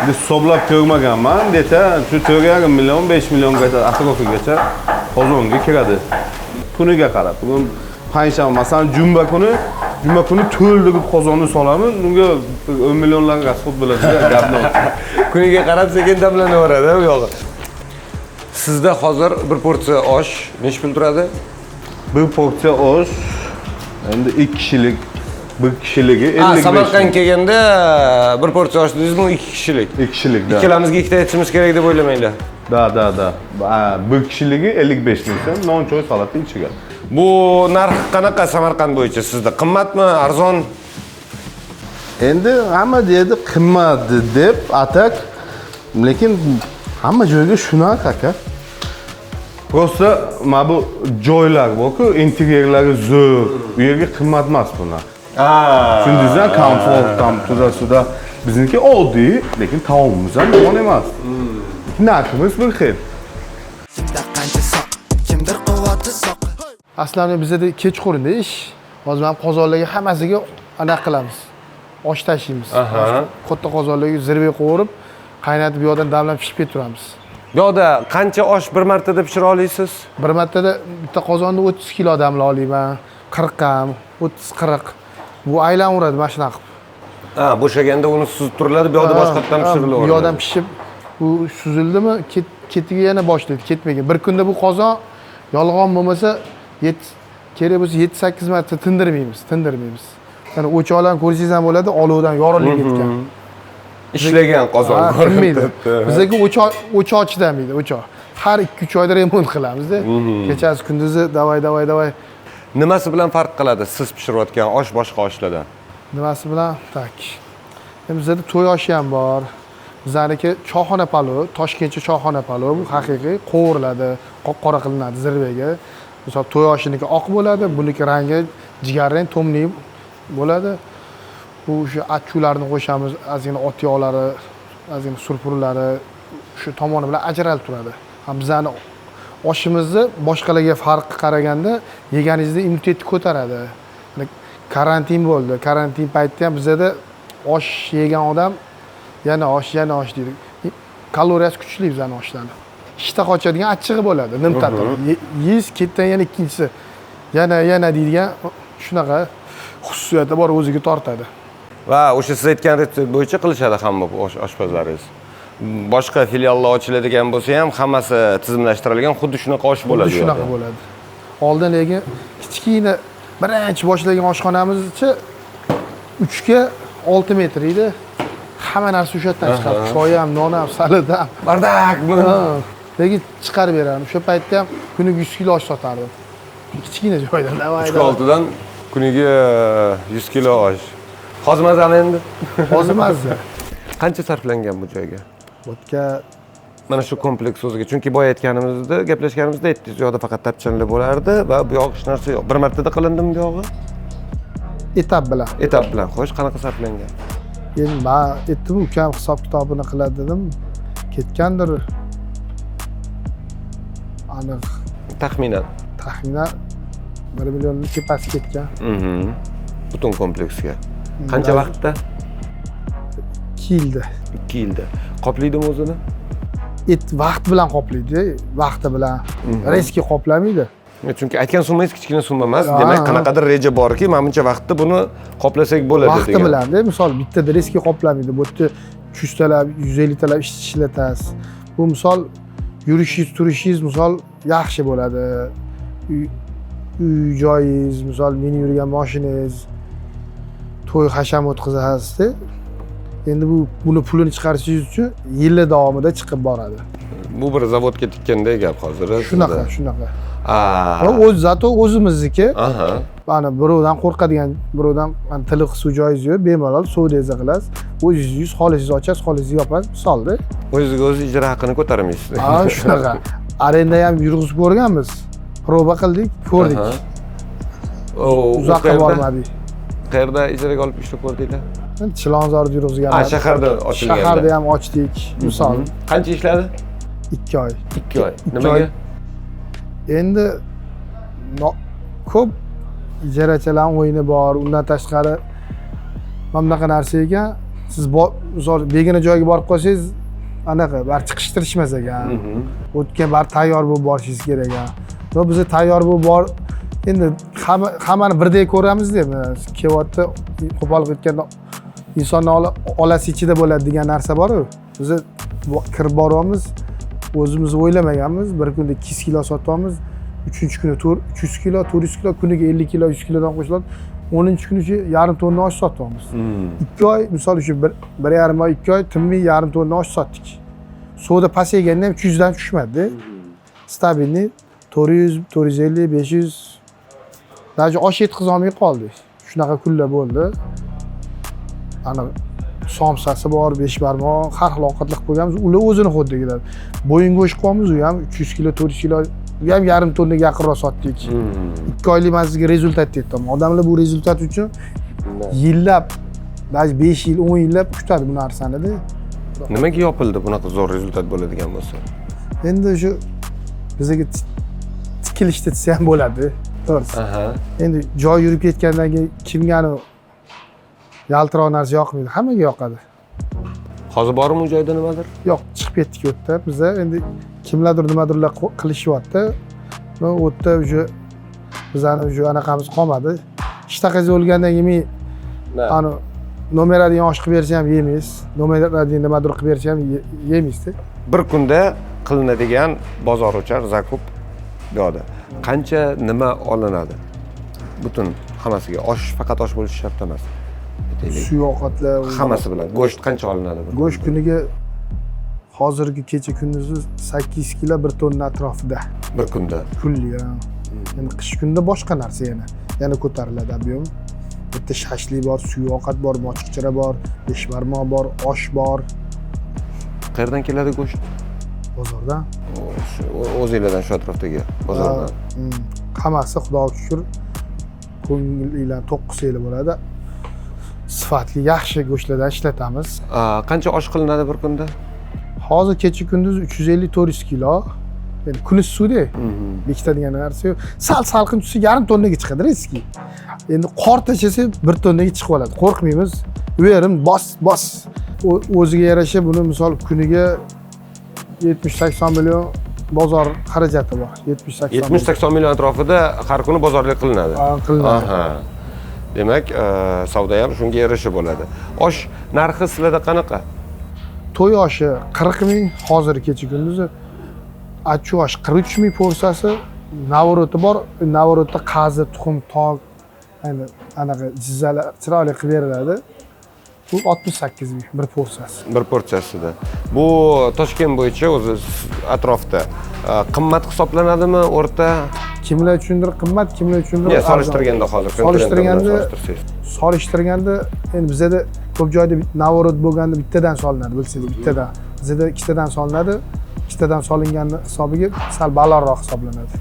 Biz hisoblab ko'rmaganman, desa shu 4,5 million, 5 milliongacha atrofigacha qozonga kiradi. Kuniga qarab, bugun payshanba, masalan, juma kuni to'ldirib qozonni solamiz, unga 10 millionlar rasxod bo'ladi gapni. Kuniga qarab sekin damlanaveradi u yog'i. Sizda hozir bir porsiya osh necha pul turadi? Bir porsiya osh endi 2 kishilik, bir kishiligi 55. Samarqand kelganda bir porsiya osh dedingizmi, 2 kishilik. 2 kishilik da. Ikkalamizga ikkita aytishimiz kerak deb o'ylamanglar. Da. Bir kishiligi 55 ming so'm, non choy salati ichiga. Bu narx qanaqa Samarqand bo'yicha sizda? Qimmatmi, arzon? Endi hamma deydi qimmat deb atak, lekin hamma joyga shunaqa aka. Prosta mana bu joylar bor-ku, interyerlari zo'r. U yerga qimmat emas bular. Shundaysan, komfort, tam suda. Bizniki oddiy, lekin taomimiz ham yomon emas. Narximiz bir xil. Aslida bizda kechqurunda ish. Hozir ham qozonlarga hammasiga anaqa qilamiz. Osh tashlaymiz. Katta qozonlarga zirva qo'yib, qaynatib bu yerdan damlab pishib keturamiz. Bu yerda qancha osh bir martada pishira olasiz? Bir martada bitta qozonda 30 kilo damla olayman. 40 ham, 30-40. Bu aylanveradi mana shunaqa qilib. Bo'shaganda uni suzib turiladi, bu yerda boshqatdan pishirilaveradi. Bu yerdan pishib, bu suzildimi, ketiga yana boshlaydi, ketmagan. Bir kunda bu qozon yolg'on bo'lmasa, kerak bo'lsa 7-8 marta tindirmaymiz. Ya'ni o'choqlarni ko'rsangiz ham bo'ladi, olovdan yorilib ketgan. Ishlagan qozon ko'rinmaydi. Bizga o'choq chidamaydi, o'choq. Har 2-3 oyda remont qilamiz-da. Kechasi kunduzi davay. Nimasi bilan farq qiladi siz pishirayotgan osh boshqa oshlardan? Nimasi bilan? Tak. Bizda to'y oshi ham bor. Bizlarniki choyxona palov, Toshkentcha choyxona palov, bu haqiqiy qovuriladi, qop-qora qilinadi zirvaga. Misol to'y oshiniki oq bo'ladi, buniki rangi jigarrang, tomli bo'ladi. Bu shu achchularni qo'shamiz, ozgina ot yog'lari, ozgina surpurlari shu tomoni bilan ajralib turadi. Ham bizani oshimizni boshqalarga farqi qaraganda yeganingizda immunitetni ko'taradi. Karantin bo'ldi. Karantin paytida ham bizda osh yegan odam yana osh deydi. Kaloriyasi kuchli bizani oshlarni. Ishtah ochadigan achchig'i bo'ladi, nimtatib. Yeyish ketdan yana ikkinchisi yana deydigan shunaqa xususiyati bor, o'ziga tortadi. Va o'sha siz aytgan retsept bo'yicha qilishadi hamma oshpazlaringiz. Boshqa filiallar ochiladigan bo'lsa ham hammasi tizimlashtirilgan, xuddi shunaqa osh bo'ladi. Xuddi shunaqa bo'ladi. Oldin lekin kichkina birinchi boshlagan oshxonamizcha 3 ga 6 metr edi. Hamma narsa o'sha yerdan chiqadi. Choy ham, non ham, salat ham. Bardakmi? Lekin chiqarib beraman. O'sha paytda ham kuniga 100 kilo osh sotardim. Kichkina joydan, davay. 3-6 dan kuniga 100 kilo osh. Hozir mazami endi? Hozir mazza. Qancha sarflangan bu joyga? Bo'tga mana shu kompleks o'ziga. Chunki boya aytganimizda, gaplashganimizda aytdingiz, yo'qda faqat tapchanlar bo'lardi va bu yoq hech narsa yo'q. Bir martada qilindimi bu yog'i? Etap bilan. Xo'sh, qanaqa sarflangan? Endi men aytdim, ukam hisob kitobini qiladi dedim. Ketgandir. Aniq. Taxminan 1 millionning tepasi ketgan. Butun kompleksga. Qancha vaqtda? 2 yilda. 2 yilda. Qoplaydimi o'zini? Vaqt bilan qoplaydi, vaqti bilan. Reski qoplamaydi. Chunki aytgan summangiz kichkina summa emas. Demak, qanaqadir reja borki, mana buncha vaqtda buni qoplasak bo'ladi degan. Vaqti bilan-da, misol bittada reski qoplamaydi. Bu yerda 300 talab, 150 talab ishlatasiz. Bu misol yurishingiz, turishingiz misol yaxshi bo'ladi. Uy joyingiz, misol meni yurgan mashinangiz, to'y hasham o'tkazasiz. Endi buni pulini chiqarishingiz uchun yillar davomida chiqib boradi. Bu bir zavodga tikkanday gap hozir. Shunaqa. Ha. O'z zato o'zimizniki. Aha. Mana birovdan qo'rqadigan, birovdan tiliq suv joyingiz yo'q, bemalol suvdingizni qilasiz. O'zingiz xohlasangiz ochasiz, xohlasangiz yopasiz, misolda. O'ziga o'zi ijara haqini ko'tarmaysiz. Ha, shunaqa. Arenda ham yurg'izib ko'rganmiz. Proba qildik, ko'rdik. Uzoqqa bormadik. Qayerda ijaraga olib ishlab ko'rdinglar? Chilonzorda yurg'izgan. Ha, shaharda ochilganda. Shaharda ham ochdik, misol. Qancha ishladi? 2 oy. 2 oy. Nimaga? Endi ko'p ijarachilarning o'yini bor. Undan tashqari mana bunaqa narsa ekan, siz misol begona joyga borib qolsangiz, anaqa bar chiqishtirishmas ekan. O'tgan bar tayyor bo'lib borishingiz kerak ekan. Biz tayyor bo'lib bor, endi hammani birdek ko'ramizda, kelyapti, qo'polib ketganda insonni olasi ichida bo'ladi degan narsa bor-ku. Biz kirib boryapmiz, o'zimiz o'ylamaganmiz, bir kunda 200 kilo sotyapmiz, 3-kuni 300 kilo, 400 kilo, kuniga 50 kilo, 100 kilodan qo'shiladi. 10-kuni yarim tonna osh sotyapmiz. 2 oy, misol uchun 1,5 oy, 2 oy tinmay yarim tonna osh sotdik. Savdo pasayganda ham 200 dan tushmadi. Stabilniy 400, 450, 500 даже osh yetkiza olmay qoldik. Shunaqa kunlar bo'ldi. Ana somsasi bor, 5 barmoq, har xil ovqatlar qo'yganmiz. Ular o'zini xuddi keladi. Bo'yin go'sht qo'yamiz, u ham 300 kilo, 400 kilo, u ham yarim tonnaga yaqinroq sotdik. 2 oylik mazizga rezultat tepdim. Odamlar bu rezultat uchun yillab, даже 5 yil, 10 yillab kutadi bu narsani-da. Nimaga yopildi bunaqa zo'r rezultat bo'ladigan bo'lsa? Endi shu bizga tikilishda desa ham bo'ladi. To'g'risi. Endi joy yurib ketgandan keyin kimgani yaltiroq narsa yoqmaydi, hammaga yoqadi. Hozir bormi u joyda nimadir? Yo'q, chiqib ketdik u yerda. Biz endi kimlardir nimadirlar qilishyapti. Bu yerda o'sha bizani o'sha anaqamiz qolmadi. Ishtaqangiz o'lgandan keyin ani nomerlarni osh qilib bersa ham yemaysiz. Nomerlarni nimadir qilib bersa ham yemaysiz-da. Bir kunda qilinadigan bozor uchar zakup yo'qda. Qancha nima olinadi? Butun hammasiga osh, faqat osh bo'lishi shart emas. Suv ovqatlar hammasi bilan. Go'sht qancha olinadi? Go'sht kuniga hozirgi kecha kunduzi 8 kilo 1 tonna atrofida. Bir kunda. Kulli. Endi qish kunida boshqa narsa yana ko'tariladi ob'yom. Bitta shashlik bor, suv ovqat bor, mochiqchira bor, besh barmoq bor, osh bor. Qayerdan keladi go'sht? Bozordan. O'zingizlardan shu atrofdagi bozordan. Hammasi xudoga shukr ko'ngilinglar to'q qilsanglar bo'ladi. Sifatli, yaxshi go'shtlardan ishlatamiz. Qancha osh qilinadi bir kunda? Hozir kecha kunduz 350-400 kilo. Endi kuniz suvda bekitadigan narsa yo'q. Salqin tushsa yarim tonnaga chiqadi riski. Endi qor tashasa 1 tonnaga chiqib oladi. Qo'rqmaymiz. Uyerim bos. O'ziga yarasha buni misol kuniga 70-80 million bozor xarajati bor. 70-80 million atrofida har kuni bozorlik qilinadi. Qilinadi. Demak, savdo ham shunga yarasha bo'ladi. Osh narxi sizlarda qanaqa? To'y oshi 40 ming, hozir kecha kunduzi achu osh 43 ming porsiyasi, navoroti bor. Navorotda qazi, tuxum, tog, anaqa jizzalar chiroyli qilib beriladi. Bu 68 ming bir porsiyasi. Bir porsiyasida. Bu Toshkent bo'yicha o'zi atrofda qimmat hisoblanadimi o'rta? Kimlar uchundir qimmat, kimlar uchundir arzon. Solishtirganda hozir solishtirganda endi bizda ko'p joyda navorot bo'lganda bittadan solinadi, bilsangiz, bittadan. Bizda ikkitadan solinadi. Ikkitadan solingani hisobiga sal balandroq hisoblanadi.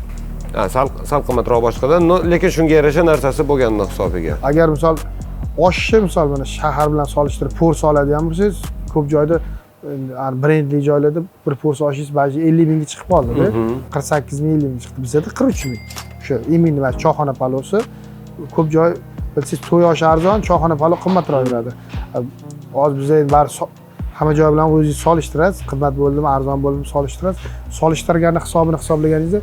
Sal qimmatroq boshqadan, lekin shunga yarasha narsasi bo'lganda hisobiga. Agar misol oshni misol buni shahar bilan solishtirib porsi oladigan bo'lsangiz, ko'p joyda brendli joylarda bir porsi oshingiz ba'zi 50 mingga chiqib qoldi-da. 48 ming, 50 ming chiqdi. Bizda 43 ming. O'sha imini va choyxona palosi ko'p joy bilsangiz to'y oshi arzon, choyxona palov qimmatroq yuradi. Hozir bizda bari hamma joy bilan o'zingiz solishtirasiz, qimmat bo'ldimi, arzon bo'ldimi solishtirasiz. Solishtirganda hisobini hisoblaganingizda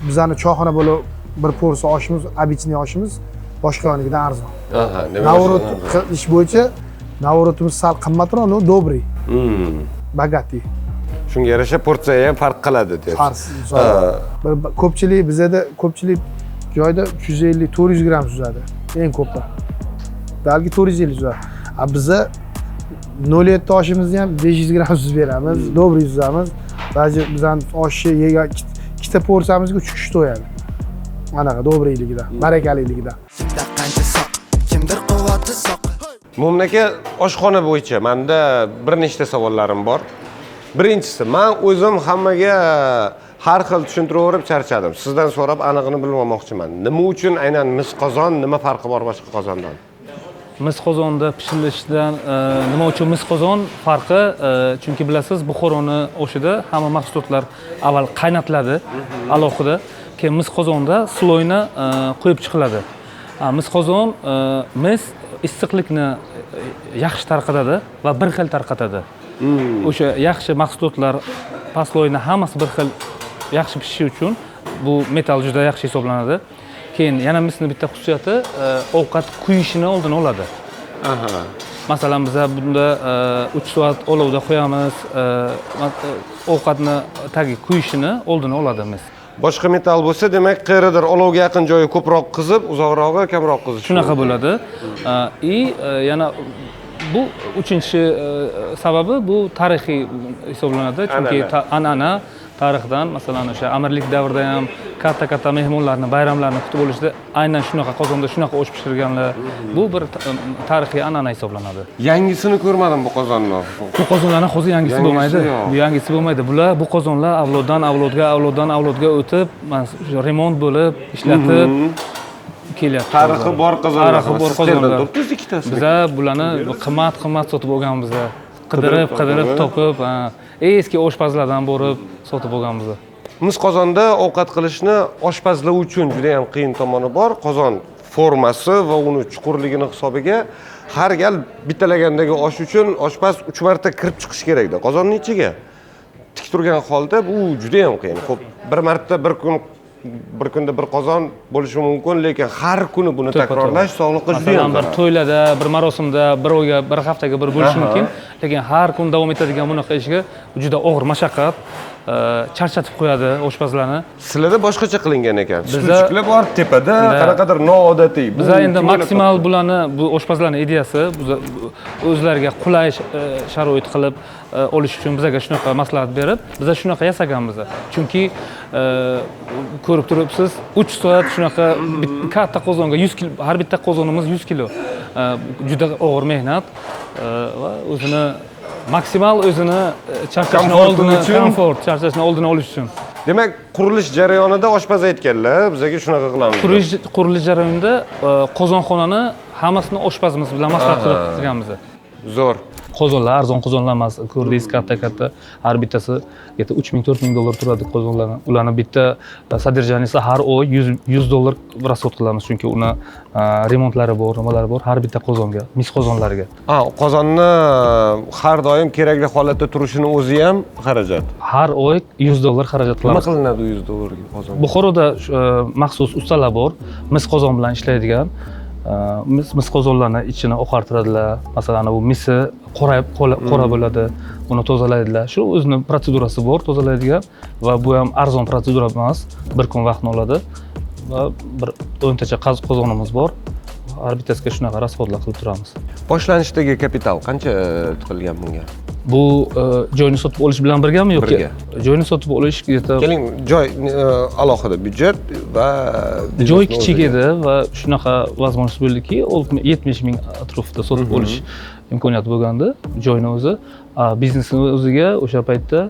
bizani choyxona bo'lib bir porsi oshimiz, обычный oshimiz boshqanikidan arzon. Navorot ish bo'yicha navorotimiz sal qimmatroq, no добрый. Bagati. Shunga yarasha porsiya ham farq qiladi deysiz. Ko'pchilik bizda ko'pchilik joyda 350-400 gram suzadi. Eng ko'pi. Balki 450 suzadi. Bizda 0,7 oshimizni ham 500 gram suzib beramiz, добрый suzamiz. Даже bizani oshni yegan ikkita porsiyamizga 3 kishi to'yadi. Anaqa dobriyligida, barakaliligida. Mo'min aka, oshxona bo'yicha menda bir nechta savollarim bor. Birinchisi, men o'zim hammaga har xil tushuntiraverib charchadim. Sizdan so'rab aniqini bilib olmoqchiman. Nima uchun aynan mis qozon, nima farqi bor boshqa qozondan? Mis qozonda pishirilishdan nima uchun mis qozon farqi? Chunki bilasiz, Buxoroni oshida hamma mahsulotlar avval qaynatiladi alohida, keyin mis qozonda sloyni qo'yib chiqiladi. Mis qozon mis issiqlikni yaxshi tarqatadi va bir xil tarqatadi. O'sha yaxshi mahsulotlar pastloyni hammasi bir xil yaxshi pishishi uchun bu metall juda yaxshi hisoblanadi. Keyin yana misni bitta xususiyati ovqat kuyishini oldini oladi. Masalan, biz bunda 3 soat olovda qo'yamiz, ovqatni tagi kuyishini oldini oladi mis. Boshqa metall bo'lsa, demak, qayerdir olovga yaqin joyi ko'proq qizib, uzoqrog'i kamroq qizishi. Shunaqa bo'ladi. Yana bu uchinchi sababi bu tarixiy hisoblanadi. Chunki an'ana tarixdan, masalan, o'sha amirlik davrida ham katta mehmonlarni, bayramlarni kutib olishda aynan shunaqa qozonda shunaqa osh pishirganlar. Bu bir tarixiy an'ana hisoblanadi. Yangisini ko'rmadim bu qozonni. Bu qozonlarning hozir yangisi bo'lmaydi. Bu yangisi bo'lmaydi. Bular bu qozonlar avloddan avlodga o'tib, remont bo'lib, ishlatib kelyapti. Tarixi bor qozonlar. Tarixi bor qozonlar. 32 tasi. Biz bularni qimmat sotib olganmiz. Qidirib topib, eski oshpazlardan borib sotib olganmiz. Mis qozonda ovqat qilishni oshpazlar uchun juda ham qiyin tomoni bor. Qozon formasi va uni chuqurligini hisobiga har gal bittalagandagi osh uchun oshpaz 3 marta kirib chiqish kerakda. Qozonning ichiga tik turgan holda bu juda ham qiyin. Xo'p, bir marta bir kunda bir qozon bo'lishi mumkin, lekin har kuni buni takrorlash sog'liqqa juda ham bir to'ylarda, bir marosimda, bir oyga, bir haftaga bir bo'lishi mumkin, lekin har kun davom etadigan bunaqa ishga juda og'ir mashaqqat, charchatib qo'yadi oshpazlarni. Sizlarda boshqacha qilingan ekan. Suchuklar bor tepada, qanaqadir noodatiy. Biz endi maksimal bularni, bu oshpazlarning ideyasi, o'zlariga qulay sharoit qilib olish uchun bizga shunaqa maslahat berib, biz shunaqa yasaganmiz. Chunki ko'rib turibsiz, 3 soat shunaqa katta qozonga 100 kilo, har bitta qozonimiz 100 kilo. Juda og'ir mehnat va o'zini maksimal charchashni oldini olish uchun. Demak, qurilish jarayonida oshpaz aytganlar, bizga shunaqa qilamiz. Qurilish jarayonida qozonxonani hammasini oshpazimiz bilan maslahat qilib qilganmiz. Zo'r. Qozonlar arzon qozonlar emas, ko'rdingiz, katta, har bittasi $3000-4000 turadi qozonlarni. Ularning bitta sodержанияsi har oy $100 расход qilamiz, chunki uni remontlari bor, nimalari bor, har bitta qozonga, mis qozonlarga. Qozonni har doim kerakli holatda turishini o'zi ham xarajat. Har oy $100 xarajat qilamiz. Nima qilinadi $100 ga qozon? Buxoroda maxsus ustalar bor, mis qozon bilan ishlaydigan. Mis qozonlarni ichini oqartiradilar. Masalan, bu misi qora bo'ladi, uni tozalaydilar. Shu o'zini protsedurasi bor, tozalaydigan va bu ham arzon protsedura emas, bir kun vaqtni oladi va bir 10 tacha qozonimiz bor. Har bittasiga shunaqa rasxodlar qilib turamiz. Boshlanishdagi kapital qancha tiqilgan bunga? Bu joyni sotib olish bilan birgami yoki? Joyni sotib olish keling, joy alohida byudjet va joy kichik edi va shunaqa возможность bo'ldiki, 70 ming atrofida sotib olish imkoniyati bo'lgandi joyni o'zi. Biznesning o'ziga o'sha paytda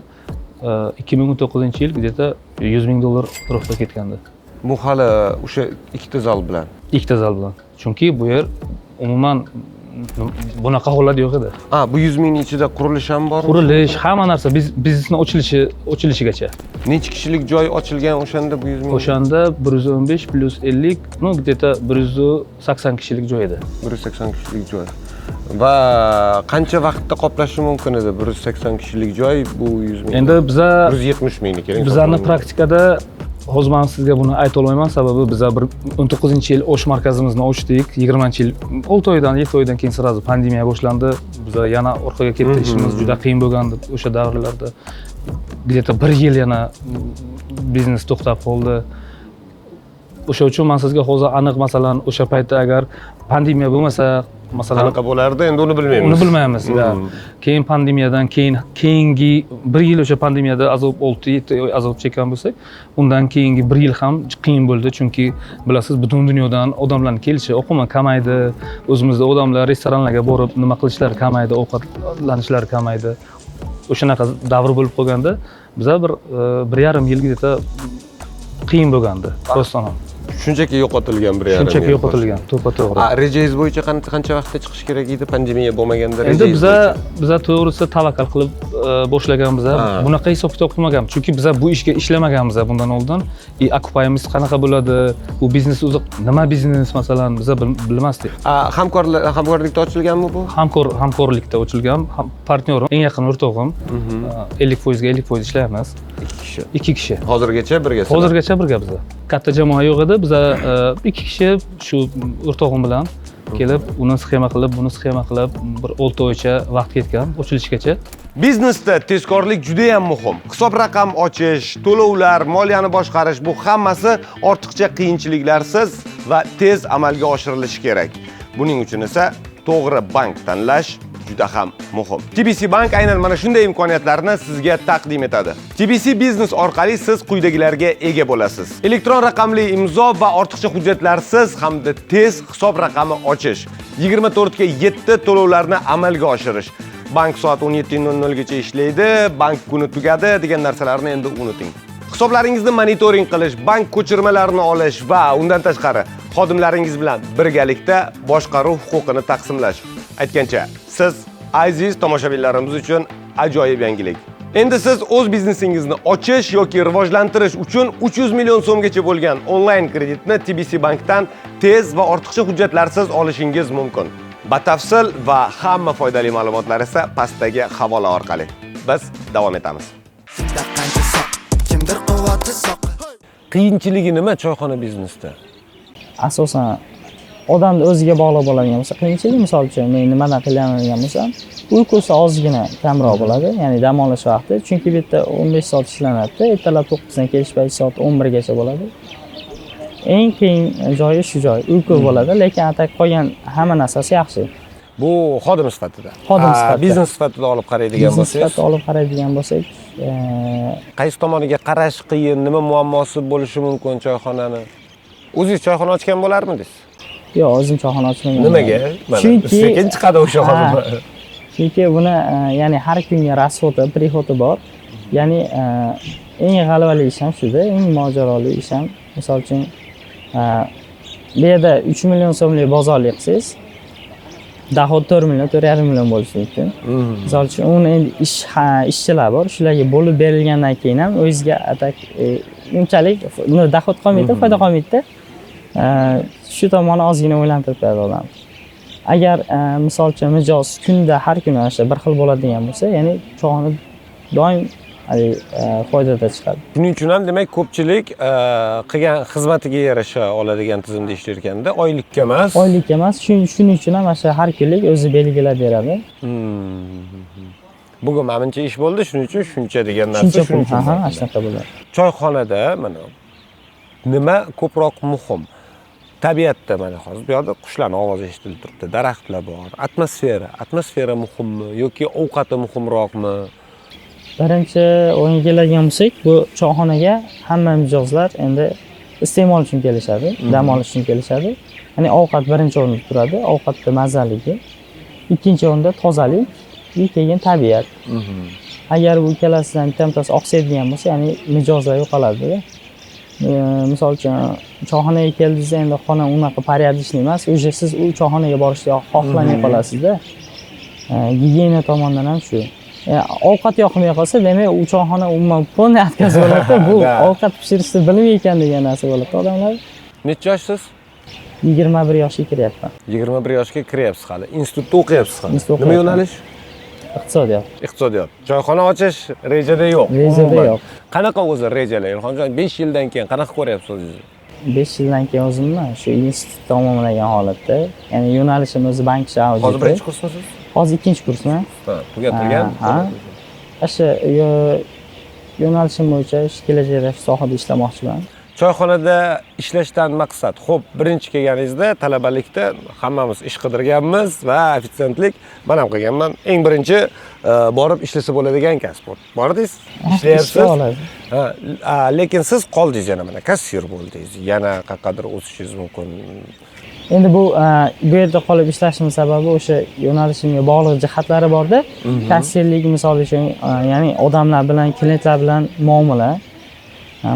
2019-yil где-то $100,000 atrofida ketgandi. Bu hali o'sha ikkita zal bilan. Ikkita zal bilan. Chunki bu yer umuman bunaqa holat yo'q edi. Bu 100 mingning ichida qurilish ham bormi? Qurilish, hamma narsa biznesning ochilishigacha. Necha kishilik joy ochilgan o'shanda bu 100 ming? O'shanda 115 plus 50, где-то 180 kishilik joy edi. 180 kishilik joy. Va qancha vaqtda qoplashi mumkin edi 180 kishilik joy bu 100 ming? Endi biza 170 mingni keling. Bizlarning praktikada hozir men sizga buni ayta olmayman, sababi biz 19-yil osh markazimizni ochdik, 20-yil 6 oydan 7 oydan keyin sirazi pandemiya boshlandi. Biz yana orqaga ketdi, ishimiz juda qiyin bo'lgandi o'sha davrlarda. Где-то 1 yil yana biznes to'xtab qoldi. O'sha uchun men sizga hozir aniq, masalan, o'sha paytda agar pandemiya bo'lmasa masalan Qanaqa bo'lardi, endi uni bilmaymiz. uni bilmaymiz. Keyin pandemiyadan keyingi 1 yil o'sha pandemiyada azob 6-7 oy azob chekkan bo'lsak, undan keyingi 1 yil ham qiyin bo'ldi, chunki bilasiz, butun dunyodan odamlarning kelishi, oqimi kamaydi. O'zimizda odamlar restoranlarga borib nima qilishlari kamaydi, ovqatlanishlari kamaydi. O'shanaqa davr bo'lib qolganda, biza bir 1,5 yilgacha qiyin bo'lgandi, rostdan ham. Shunchaki yo'qotilgan bir yarim. Shunchaki yo'qotilgan, to'g'ri. Rejangiz bo'yicha qancha vaqtda chiqish kerak edi pandemiya bo'lmaganda? Endi biza to'g'risi tavakkal qilib boshlaganmiz. Bunaqa hisob kitob qilmaganmiz, chunki biza bu ishga ishlamaganmiz bundan oldin. Okupayimiz qanaqa bo'ladi, bu biznes o'zi nima biznes masalan biza bilmasdik. Hamkorlikda ochilganmi bu? Hamkorlikda ochilgan, partnyorim, eng yaqin o'rtog'im. 50% ga 50% ishlaymiz. 2 kishi. Hozirgacha birga. Hozirgacha birga biza. Katta jamoa yo'q edi, biza 2 kishi shu o'rtog'im bilan kelib, uni sxema qilib, buni sxema qilib, bir 6 oycha vaqt ketgan ochilishgacha. Biznesda tezkorlik juda ham muhim. Hisob raqam ochish, to'lovlar, moliyani boshqarish, bu hammasi ortiqcha qiyinchiliklarsiz va tez amalga oshirilishi kerak. Buning uchun esa to'g'ri bank tanlash juda ham muhim. TBC Bank aynan mana shunday imkoniyatlarni sizga taqdim etadi. TBC Business orqali siz quyidagilarga ega bo'lasiz. Elektron raqamli imzo va ortiqcha hujjatlarsiz hamda tez hisob raqami ochish, 24 ga 7 to'lovlarni amalga oshirish. Bank soat 17:00 gacha ishlaydi, bank kuni tugadi degan narsalarni endi unuting. Hisoblaringizni monitoring qilish, bank ko'chirmalarini olish va undan tashqari xodimlaringiz bilan birgalikda boshqaruv huquqini taqsimlash. Aytgancha, siz aziz tomoshabinlarimiz uchun ajoyib yangilik. Endi siz o'z biznesingizni ochish yoki rivojlantirish uchun 300 million so'mgacha bo'lgan onlayn kreditni TBC Bankdan tez va ortiqcha hujjatlarsiz olishingiz mumkin. Batafsil va hamma foydali ma'lumotlar esa pastdagi havola orqali. Biz davom etamiz. Qiyinchiligi nima choyxona biznesda? Asosan odamni o'ziga bog'liq bo'ladigan bo'lsa, qiyinchilik, misol uchun men nimadan qilyapman bo'lsam, uyqusi ozgina kamroq bo'ladi, ya'ni dam olish vaqti, chunki bu yerda 15 soat ishlanadi, ertalab 9 dan kelish payti soat 11 gacha bo'ladi. Eng qiyin joyi shu joy, uyqu bo'ladi, lekin atak qolgan hamma narsasi yaxshi. Bu xodim sifatida. Xodim sifatida. Biznes sifatida olib qaraydigan bo'lsangiz. Biznes sifatida olib qaraydigan bo'lsak, qaysi tomoniga qarash qiyin, nima muammosi bo'lishi mumkin choyxonani? O'zingiz choyxona ochgan bo'larmidingiz? Yo'q, o'zim choyxona ochmagan. Nimaga? Chunki sekin chiqadi o'sha xodim. Chunki buni ya'ni har kunga rasxoti, prixoti bor. Ya'ni eng g'alabali ish ham shuda, eng mojaroli ish ham, misol uchun bu yerda 3 million so'mlik bozorlik qilsangiz, dohod 4 million, 4,5 million bo'lishi mumkin. Misol uchun uni endi ishchilar bor, shularga bo'lib berilgandan keyin ham o'zingizga atak unchalik dohod qolmaydi, foyda qolmaydi-da. Shu tomoni ozgina o'ylantirib qo'yadi odam. Agar misol uchun mijoz kunda har kuni o'sha bir xil bo'ladigan bo'lsa, ya'ni choyxona doim foydada chiqadi. Shuning uchun ham demak ko'pchilik qilgan xizmatiga yarasha oladigan tizimda ishlar ekanda, oylikka emas. Oylikka emas, shuning uchun ham o'sha har kunlik o'zi belgilab beradi. Bugun menimcha ish bo'ldi, shuning uchun shuncha degan narsa shuning uchun. Ha, shunaqa bo'ladi. Choyxonada mana nima ko'proq muhim? Tabiatda mana hozir bu yerda qushlarning ovozi eshitilib turibdi, daraxtlar bor, atmosfera muhimmi yoki ovqati muhimroqmi? Birinchi o'yinga keladigan bo'lsak, bu choyxonaga hamma mijozlar endi iste'mol uchun kelishadi, dam olish uchun kelishadi. Ya'ni ovqat birinchi o'rinda turadi, ovqatning mazaligi. Ikkinchi o'rinda tozalik, keyin tabiat. Agar bu ikkalasidan bittasi oqsaydigan bo'lsa, ya'ni mijozlar yo'qoladi. Misol uchun choyxonaga keldingiz, endi xona unaqa порядочный emas, o'sha siz u choyxonaga borishni xohlamay qolasizda. Gigiyena tomondan ham shu. Ovqat yoqmay qolsa, demak u choyxona umuman полный отказ bo'ladi. Bu ovqat pishirishni bilmayotgan degan narsa bo'ladi odamlar. Necha yoshsiz? 21 yoshga kiryapman. 21 yoshga kiryapsiz hali. Institutda o'qiyapsiz hali. Nima yo'nalish? Iqtisodiyot. Iqtisodiyot. Choyxona ochish rejada yo'q. Rejada yo'q. Qanaqa o'zi rejalar? Ilhomjon, 5 yildan keyin qanaqa ko'ryapsiz o'zingizni? 5 yildan keyin o'zimni shu institut tamomlagan holatda, ya'ni yo'nalishim o'zi bank shahidi. Hozir birinchi kursmisiz? Hozir ikkinchi kursman. Tugatilgan? Ha. O'sha yo'nalishim bo'yicha kelajakda shu sohada ishlamoqchiman. choyxonada ishlashdan maqsad, xo'p, birinchi kelganingizda talabalikda hammamiz ish qidirganmiz va ofitsiantlik men ham qilganman. Eng birinchi borib ishlasa bo'ladigan kasb. Bordingiz, ishlayapsiz. Lekin siz qoldingiz yana mana kassir bo'ldingiz. Yana qayerdir o'sishingiz mumkin. Endi bu yerda qolib ishlashim sababi o'sha yo'nalishimga bog'liq jihatlari borda. Kassirlik misol uchun, ya'ni odamlar bilan, klientlar bilan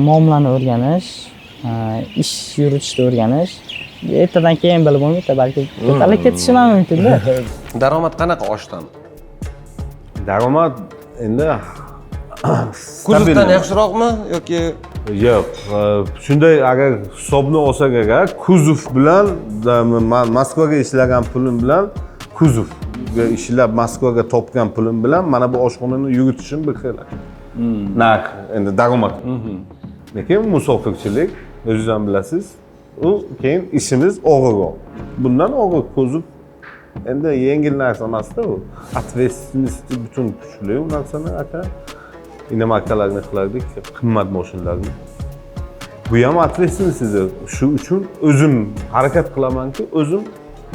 muomalani o'rganish, ish yuritishni o'rganish. Ertadan keyin bilib bo'lmaydi, balki ko'tarib ketishim ham mumkin-da. Daromad qanaqa oshdan? Daromad endi kuzovdan yaxshiroqmi yoki yo'q, shunday agar hisobni olsak agar kuzov bilan men Moskvaga ishlagan pulim bilan kuzovga ishlab Moskvaga topgan pulim bilan mana bu oshxonani yuritishim bir xil. Narx endi daromad. Lekin musofirchilik o'zingiz ham bilasiz, u keyin ishimiz og'irroq. Bundan og'ir kuzov endi yengil narsa emas-da u. Ответственности butun kuchli u narsani aka. Inamarkalarni qilardik, qimmat mashinalarni. Bu ham ответственность. Shu uchun o'zim harakat qilamanki, o'zim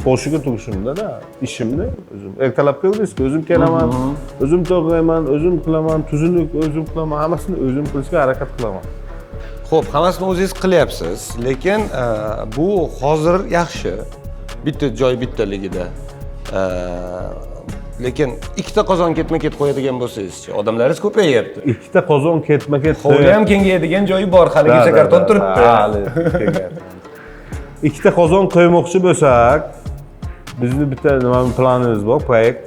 boshiga turishimda-da, ishimni o'zim. Ertalab ko'rdingizki, o'zim kelaman, o'zim to'g'rayman, o'zim qilaman, tuzulik o'zim qilaman, hammasini o'zim qilishga harakat qilaman. Xo'p, hammasini o'zingiz qilyapsiz, lekin bu hozir yaxshi. Bitta joy bittaligida. Lekin ikkita qozon ketma-ket qo'yadigan bo'lsangiz-chi, odamlaringiz ko'payyapti. Ikkita qozon ketma-ket Hovli ham kengayadigan joyi bor, haligacha karton turibdi. Ikkita qozon qo'ymoqchi bo'lsak, bizni bitta nima planimiz bor, proyekt.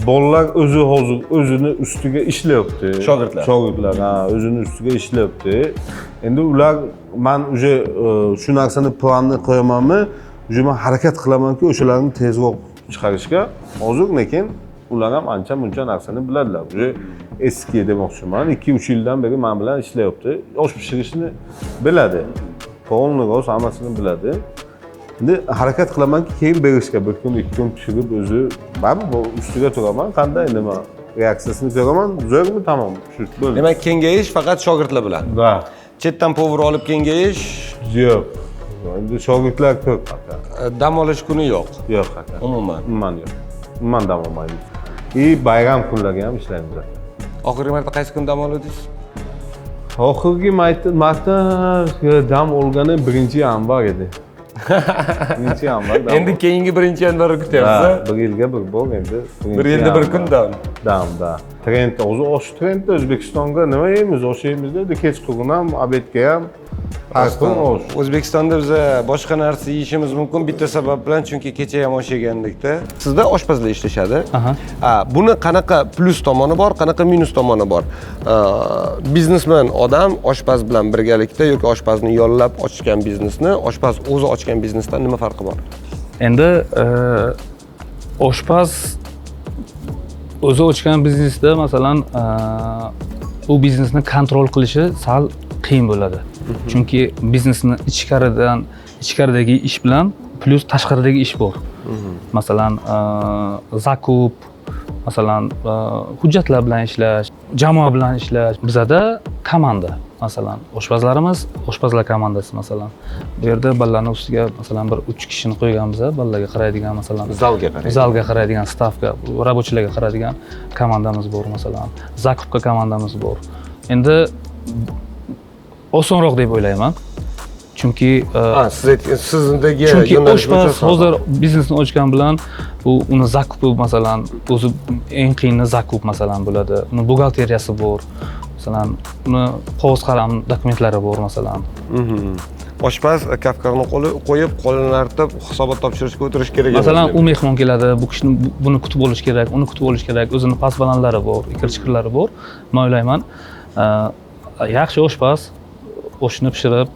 Bolalar o'zi hozir o'zini ustiga ishlayapti. Shogirdlar, o'zini ustiga ishlayapti. Endi ular men uje shu narsani planni qo'yamanmi, uje men harakat qilamanki, o'shalarni tezroq chiqarishga. Hozir lekin ular ham ancha-muncha narsani biladilar. Uje eski demoqchiman, 2-3 yildan beri men bilan ishlayapti. Osh pishirishni biladi. Polni roz hammasini biladi. Endi harakat qilamanki, keyin berishga bir kun, 2 kun pishirib o'zi men bu ustiga turaman. Qanday nima reaksiyasini ko'raman, zo'rmi, tamom. Shu bo'ldi. Demak, kengayish faqat shogirdlar bilan. Va chetdan povur olib kengayish yo'q. Endi shogirdlar ko'p aka. Dam olish kuni yo'q. Yo'q aka. Umuman yo'q. Umuman dam olmaymiz. Bayram kunlari ham ishlaymiz aka. Oxirgi marta qaysi kun dam oldingiz? Oxirgi marta dam olgani 1-yanvar edi. 1-yanvar. Endi keyingi 1-yanvarni kutyapsiz. Bir yilga bir bor endi. Bir yilda bir kun dam. Da. Trend, osh trendda O'zbekistonga nima yeymiz? Osh yeymizda, kechqurun ham, obedga ham. O'zbekistonda biz boshqa narsa yeyishimiz mumkin bitta sabab bilan, chunki kecha ham osh yegandikda. Sizda oshpazlar ishlashadi. Buni qanaqa plus tomoni bor, qanaqa minus tomoni bor? Biznesmen odam oshpaz bilan birgalikda yoki oshpazni yollab ochgan biznesni, oshpaz o'zi ochgan biznesdan nima farqi bor? Endi oshpaz o'zi ochgan biznesda masalan u biznesni kontrol qilishi sal qiyin bo'ladi. Chunki biznesni ichkaridagi ish bilan plus tashqaridagi ish bor. Masalan, zakup, masalan, hujjatlar bilan ishlash, jamoa bilan ishlash. Bizda komanda, masalan, oshpazlar komandasi masalan. Bu yerda bolalarning ustiga masalan bir 3 kishini qo'yganmiz, bolalarga qaraydigan masalan, zalga qaraydigan, stavka, rabochilarga qaraydigan komandamiz bor masalan. Zakupga komandamiz bor. Endi osonroq deb o'ylayman. Chunki sizdagi oshpaz hozir biznesni ochgan bilan uni zakupi masalan o'zi eng qiyini zakup masalan bo'ladi. Uni buxgalteriyasi bor. Masalan, uni qog'oz qalam dokumentlari bor masalan. Oshpaz kafkarni qo'yib, qo'lini artib, hisobot topshirishga o'tirish kerak emas. Masalan, u mehmon keladi, bu kishini buni kutib olish kerak, uni kutib olish kerak, o'zini past-balandlari bor, ikir-chiqirlari bor. Men o'ylayman, yaxshi oshpaz oshni pishirib,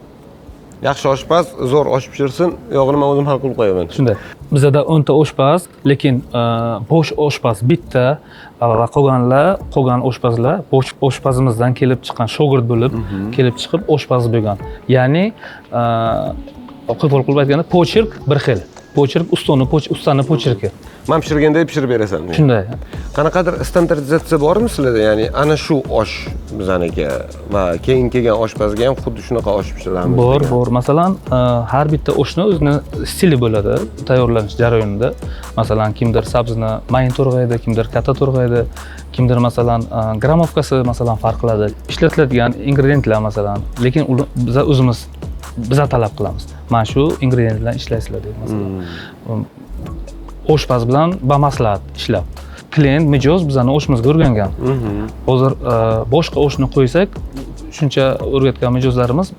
yaxshi oshpaz zo'r osh pishirsin, yog'ini men o'zim hal qilib qo'yaman. Shunday. Bizda 10 ta oshpaz, lekin bosh oshpaz bitta va qolgan oshpazlar oshpazimizdan kelib chiqqan shogird bo'lib, kelib chiqib oshpaz bo'lgan. Ya'ni qo'pol qilib aytganda, pochirk bir xil. Pochirk ustani pochirki. Men pishirganda pishirib berasan. Shunday. Qanaqadir standartizatsiya bormi sizlarda? Ya'ni ana shu osh bizaniki va keyin kelgan oshpazga ham xuddi shunaqa osh pishiramiz. Bor. Masalan, har bitta oshni o'zini stili bo'ladi tayyorlanish jarayonida. Masalan, kimdir sabzini mayin to'rg'aydi, kimdir katta to'rg'aydi, kimdir masalan gramovkasi masalan farq qiladi. Ishlatiladigan ingrediyentlar masalan, lekin biz o'zimiz talab qilamiz. Mana shu ingrediyent bilan ishlaysizlar deydi masalan. Oshpaz bilan bamaslahat ishlab. Klient mijoz bizani oshimizga o'rgangan. Hozir boshqa oshni qo'ysak, shuncha o'rgatgan mijozlarimiz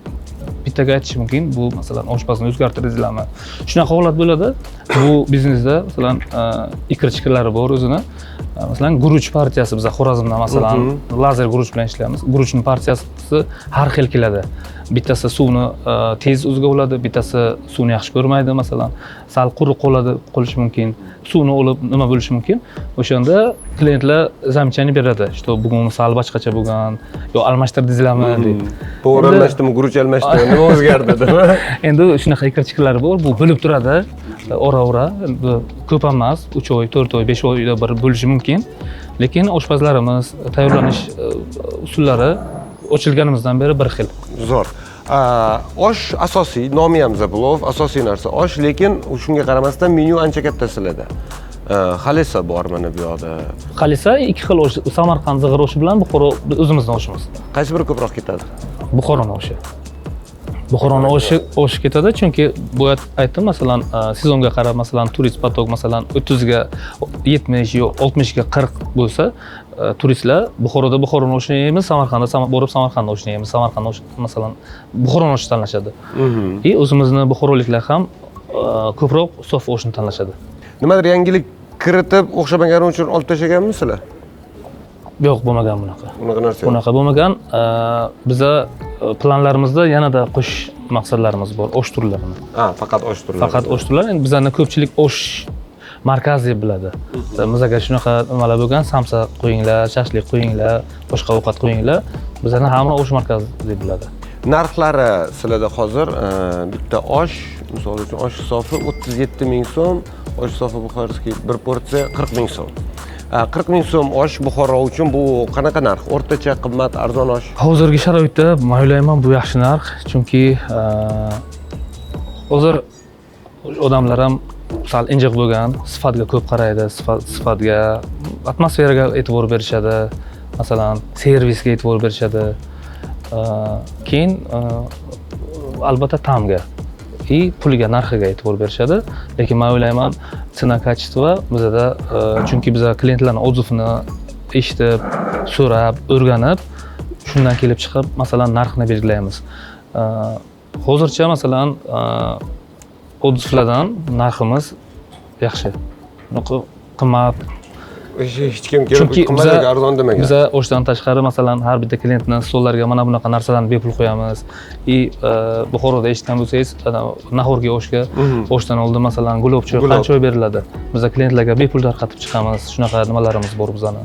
bittaga aytishi mumkin, bu masalan oshpazni o'zgartirdingizlarmi? Shunaqa holat bo'ladi. Bu biznesda masalan ikir-chikirlari bor o'zini. Masalan, guruch partiyasi biz Xorazmda masalan lazer guruch bilan ishlaymiz. Guruchning partiyasi har xil keladi. Bittasi suvni tez o'ziga oladi, bittasi suvni yaxshi ko'rmaydi masalan. Sal quruq qolishi mumkin. Suvni olib nima bo'lishi mumkin? O'shanda klientlar zamchani beradi. Что bugun sal boshqacha bo'lgan, yo almashtirdingizlarmi deydi. O'ralmashdimi, guruch almashdimi, nima o'zgardi dema. Endi shunaqa ikir-chikirlar bor. Bu bo'lib turadi. Ora-ora, ko'p emas, 3 oy, 4 oy, 5 oyda bir bo'lishi mumkin. Lekin oshpazlarimiz tayyorlanish usullari ochilganimizdan beri bir xil. Zo'r. Osh asosiy, nomi ham zaplov, asosiy narsa osh, lekin shunga qaramasdan menyu ancha katta sizlarda. Xalisa bor mana bu yoqda. Xalisa ikki xil osh, Samarqand zig'ir oshi bilan Buxoro o'zimizning oshimiz. Qaysi biri ko'proq ketadi? Buxoroning oshi. Buxoroning oshi ketadi, chunki bu aytdim masalan sezonga qarab masalan turist potok masalan 30 ga 70 yo 60 ga 40 bo'lsa, turistlar Buxoroda Buxoroning oshini yeymiz, Samarqandda borib Samarqand oshini yeymiz. Samarqand oshi masalan Buxoroning oshini tanlashadi. O'zimizni buxoroliklar ham ko'proq sof oshni tanlashadi. Nimadir yangilik kiritib o'xshamagani uchun olib tashlaganmi sizlar? Yo'q, bo'lmagan bunaqa. Bunaqa narsa. Bunaqa bo'lmagan. Biza planlarimizda yanada qo'shish maqsadlarimiz bor, osh turlarini. Faqat osh turlari. Faqat osh turlari. Endi bizani ko'pchilik osh markazi deb biladi. Bizga shunaqa nimalar bo'lgan, samsa qo'yinglar, shashlik qo'yinglar, boshqa ovqat qo'yinglar. Bizani hamma osh markazi deb biladi. Narxlari sizlarda hozir bitta osh, misol uchun osh sofi 37 ming so'm, osh sofi buxorskiy bir porsiya 40 ming so'm. 40 ming so'm osh Buxoro uchun bu qanaqa narx? O'rtacha, qimmat, arzon osh? Hozirgi sharoitda men o'ylayman bu yaxshi narx, chunki hozir odamlar ham sal injiq bo'lgan, sifatga ko'p qaraydi, sifatga, atmosferaga e'tibor berishadi, masalan, servisga e'tibor berishadi. Keyin albatta ta'mga puliga, narxiga e'tibor berishadi. Lekin men o'ylayman, cena качество bizda, chunki biz klientlarning odzuvini eshitib, so'rab, o'rganib, shundan kelib chiqib, masalan, narxni belgilaymiz. Hozircha masalan, odzuvlardan narximiz yaxshi. Bunaqa qimmat hech kim kelib qimmatga arzon demagan. Biz oshdan tashqari masalan har bitta klientning stollariga mana bunaqa narsalarni bepul qo'yamiz. Buxoroda eshitgan bo'lsangiz, nahorgi oshga oshdan oldin masalan gulobchoy, qancha beriladi. Biz klientlarga bepul tarqatib chiqamiz. Shunaqa nimalarimiz bor bizani.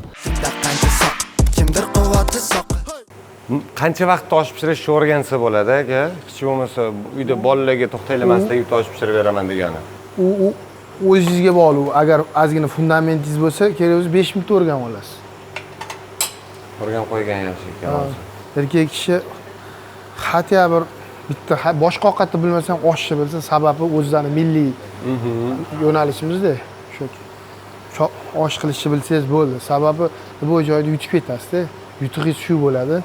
Qancha vaqtda osh pishirishni o'rgansa bo'ladi aka? Hech bo'lmasa uyda bolalarga to'xtaylamasdan bitta osh pishirib beraman degani. O'zingizga bog'liq. Agar ozgina fundamentingiz bo'lsa, kerak bo'lsa 5 minutda o'rganib olasiz. O'rganib qo'ygan yaxshi ekan. Erkak kishi hatya bir bitta boshqa ovqatni bilmasam oshni bilsa, sababi o'zlarini milliy yo'nalishimizda shu osh qilishni bilsangiz bo'ldi. Sababi bu joyda yutib ketasiz-da. Yutug'ingiz shu bo'ladi.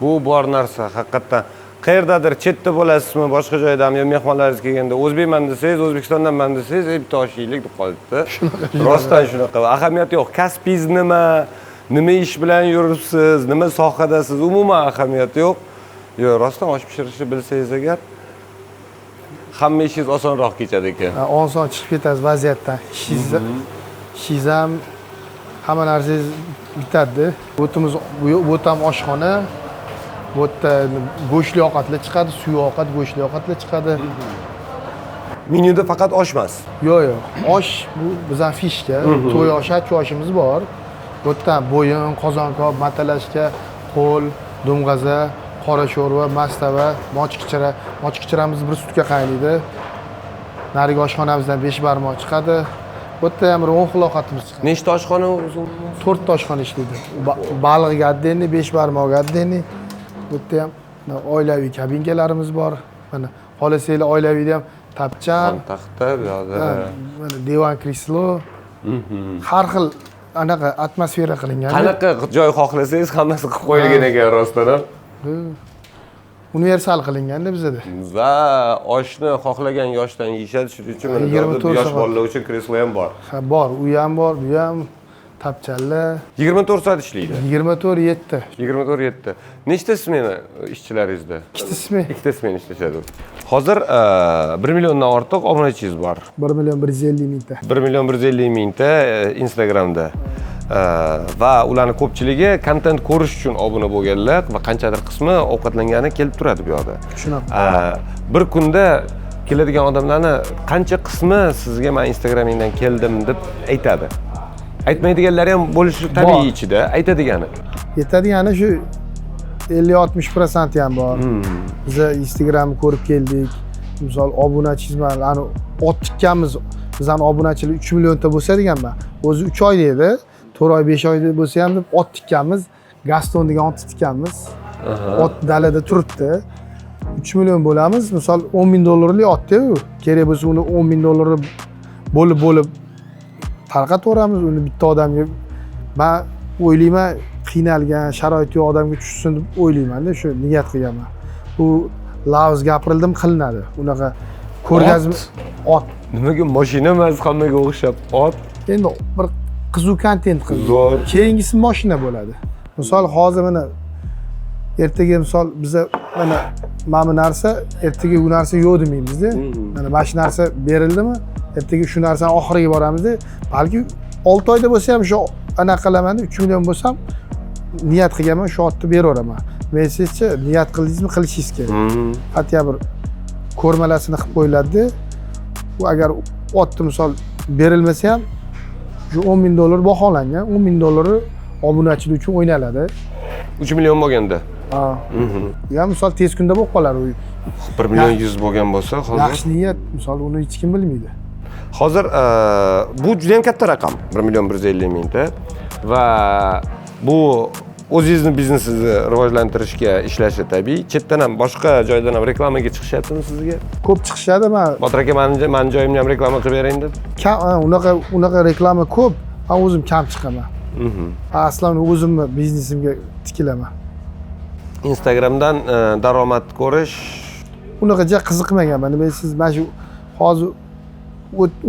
Bu bor narsa, haqiqatdan. Qayerdadir chetda bo'lasizmi, boshqa joydami, yo mehmonlaringiz kelganda o'zbekman desangiz, O'zbekistondanman desangiz, bitta osh yeylik deb qolibdi. Rostdan shunaqa. Ahamiyati yo'q. Kasbingiz nima ish bilan yuribsiz, nima sohadasiz, umuman ahamiyati yo'q. Yo, rostdan osh pishirishni bilsangiz agar hamma ishingiz osonroq kechadi ekan. Oson chiqib ketasiz vaziyatdan. Ishingiz ham hamma narsangiz bitadi. Bu ham oshxona. Bu yerda go'shtli ovqatlar chiqadi, suv ovqat, go'shtli ovqatlar chiqadi. Menyuda faqat osh emas. Yo'q. Osh bu bizning fishka, to'y oshi, achu oshimiz bor. Bu yerda bo'yin, qozonkob, matalashka, qo'l, do'mg'aza, qora sho'rva, mastava, mochkichira. Mochkichiramiz bir sutga qaynaydi. narigi oshxonamizdan 5 barmoq chiqadi. Bu yerda ham 10 xil ovqatimiz chiqadi. Nechta oshxona o'zi? 4 ta oshxona ishlaydi. Baliq gaddeni, 5 barmoq gaddeni. Bu yerda ham oilaviy kabinkalarimiz bor. Mana xohlasanglar oilaviyda ham tapchan, Taxta bu yoqda. mana divan kreslo. Har xil anaqa atmosfera qilingan. Qanaqa joy xohlasangiz hammasi qilib qo'yilgan ekan rostdan ham. Universal qilinganda bizada. Va oshni xohlagan yoshdan yeyishadi, shuning uchun mana 24 yosh soat. bolalar uchun kreslo ham bor. Ha, bor, u ham bor, bu ham tapchanlar. 24 soat ishlaydi. 24/7. 24/7. Nechta smena ishchilaringizda? Ikkita smena. Ikkita smena ishlashadi. Hozir 1 milliondan ortiq obunachingiz bor. 1.150.000 ta. 1.150.000 ta Instagramda. Va ularning ko'pchiligi kontent ko'rish uchun obuna bo'lganlar va qanchadir qismi ovqatlangani kelib turadi bu yoqda. Shunaqa. Bir kunda keladigan odamlarning qancha qismi sizga men Instagramingdan keldim deb aytadi. Aytmaydiganlari ham bo'lishi tabiiy ichida, aytadigani. Yetadigani shu 50-60% ham bor. Biz Instagramni ko'rib keldik. Misol obunachimiz mana ani ot tikkanmiz. Bizning obunachilar 3 millionta bo'lsa deganman. O'zi 3 oyda edi. 4 oy, 5 oyda bo'lsa ham deb ot tikkanmiz. Gaston degan ot tikkanmiz. Ot dalada turibdi. 3 million bo'lamiz. Misol $10,000 otda u. Kerak bo'lsa uni $10,000 bo'lib tarqataveramiz uni bitta odamga. Men o'ylayman, qiynalgan, sharoiti yo'q odamga tushsin deb o'ylayman-da, shu niyat qilganman. Bu lavz gapirildim qilinadi. Unaqa ko'rgazma ot. Nimaga mashina emas, hammaga o'xshab ot. Endi bir qiziq kontent qildi. Zo'r. Keyingisi mashina bo'ladi. Misol hozir mana ertaga misol biza mana bu narsa ertaga u narsa yo'q demaymiz-da. Mana mana shu narsa berildimi? Ertaga shu narsani oxiriga boramiz-da. Balki 6 oyda bo'lsa ham shu anaqa qilaman, 3 million bo'lsam niyat qilganman, shu otni beraveraman. Men sizcha niyat qildingizmi, qilishingiz kerak. Hatto bir ko'rmalasini qilib qo'yiladi. Bu agar otni misol berilmasa ham shu $10,000 baholangan. $10,000 obunachilik uchun o'ynaladi. 3 million bo'lganda. Ha. Ya misol tez kunda bo'lib qolar u. 1 million 100 bo'lgan bo'lsa, hozir Yaxshi niyat, misol uni hech kim bilmaydi. hozir bu juda ham katta raqam, 1.150.000 ta va bu o'zingizni biznesingizni rivojlantirishga ishlashi tabiiy. Chetdan ham boshqa joydan ham reklamaga chiqishyaptimi sizga? Ko'p chiqishadi, men Botir aka, meni joyimni ham reklama qilib bering deb. unaqa reklama ko'p, men o'zim kam chiqaman. Aslan o'zimni biznesimga tikilaman. Instagramdan daromad ko'rish Unaqa juda qiziqmaganman. Men siz mana shu hozir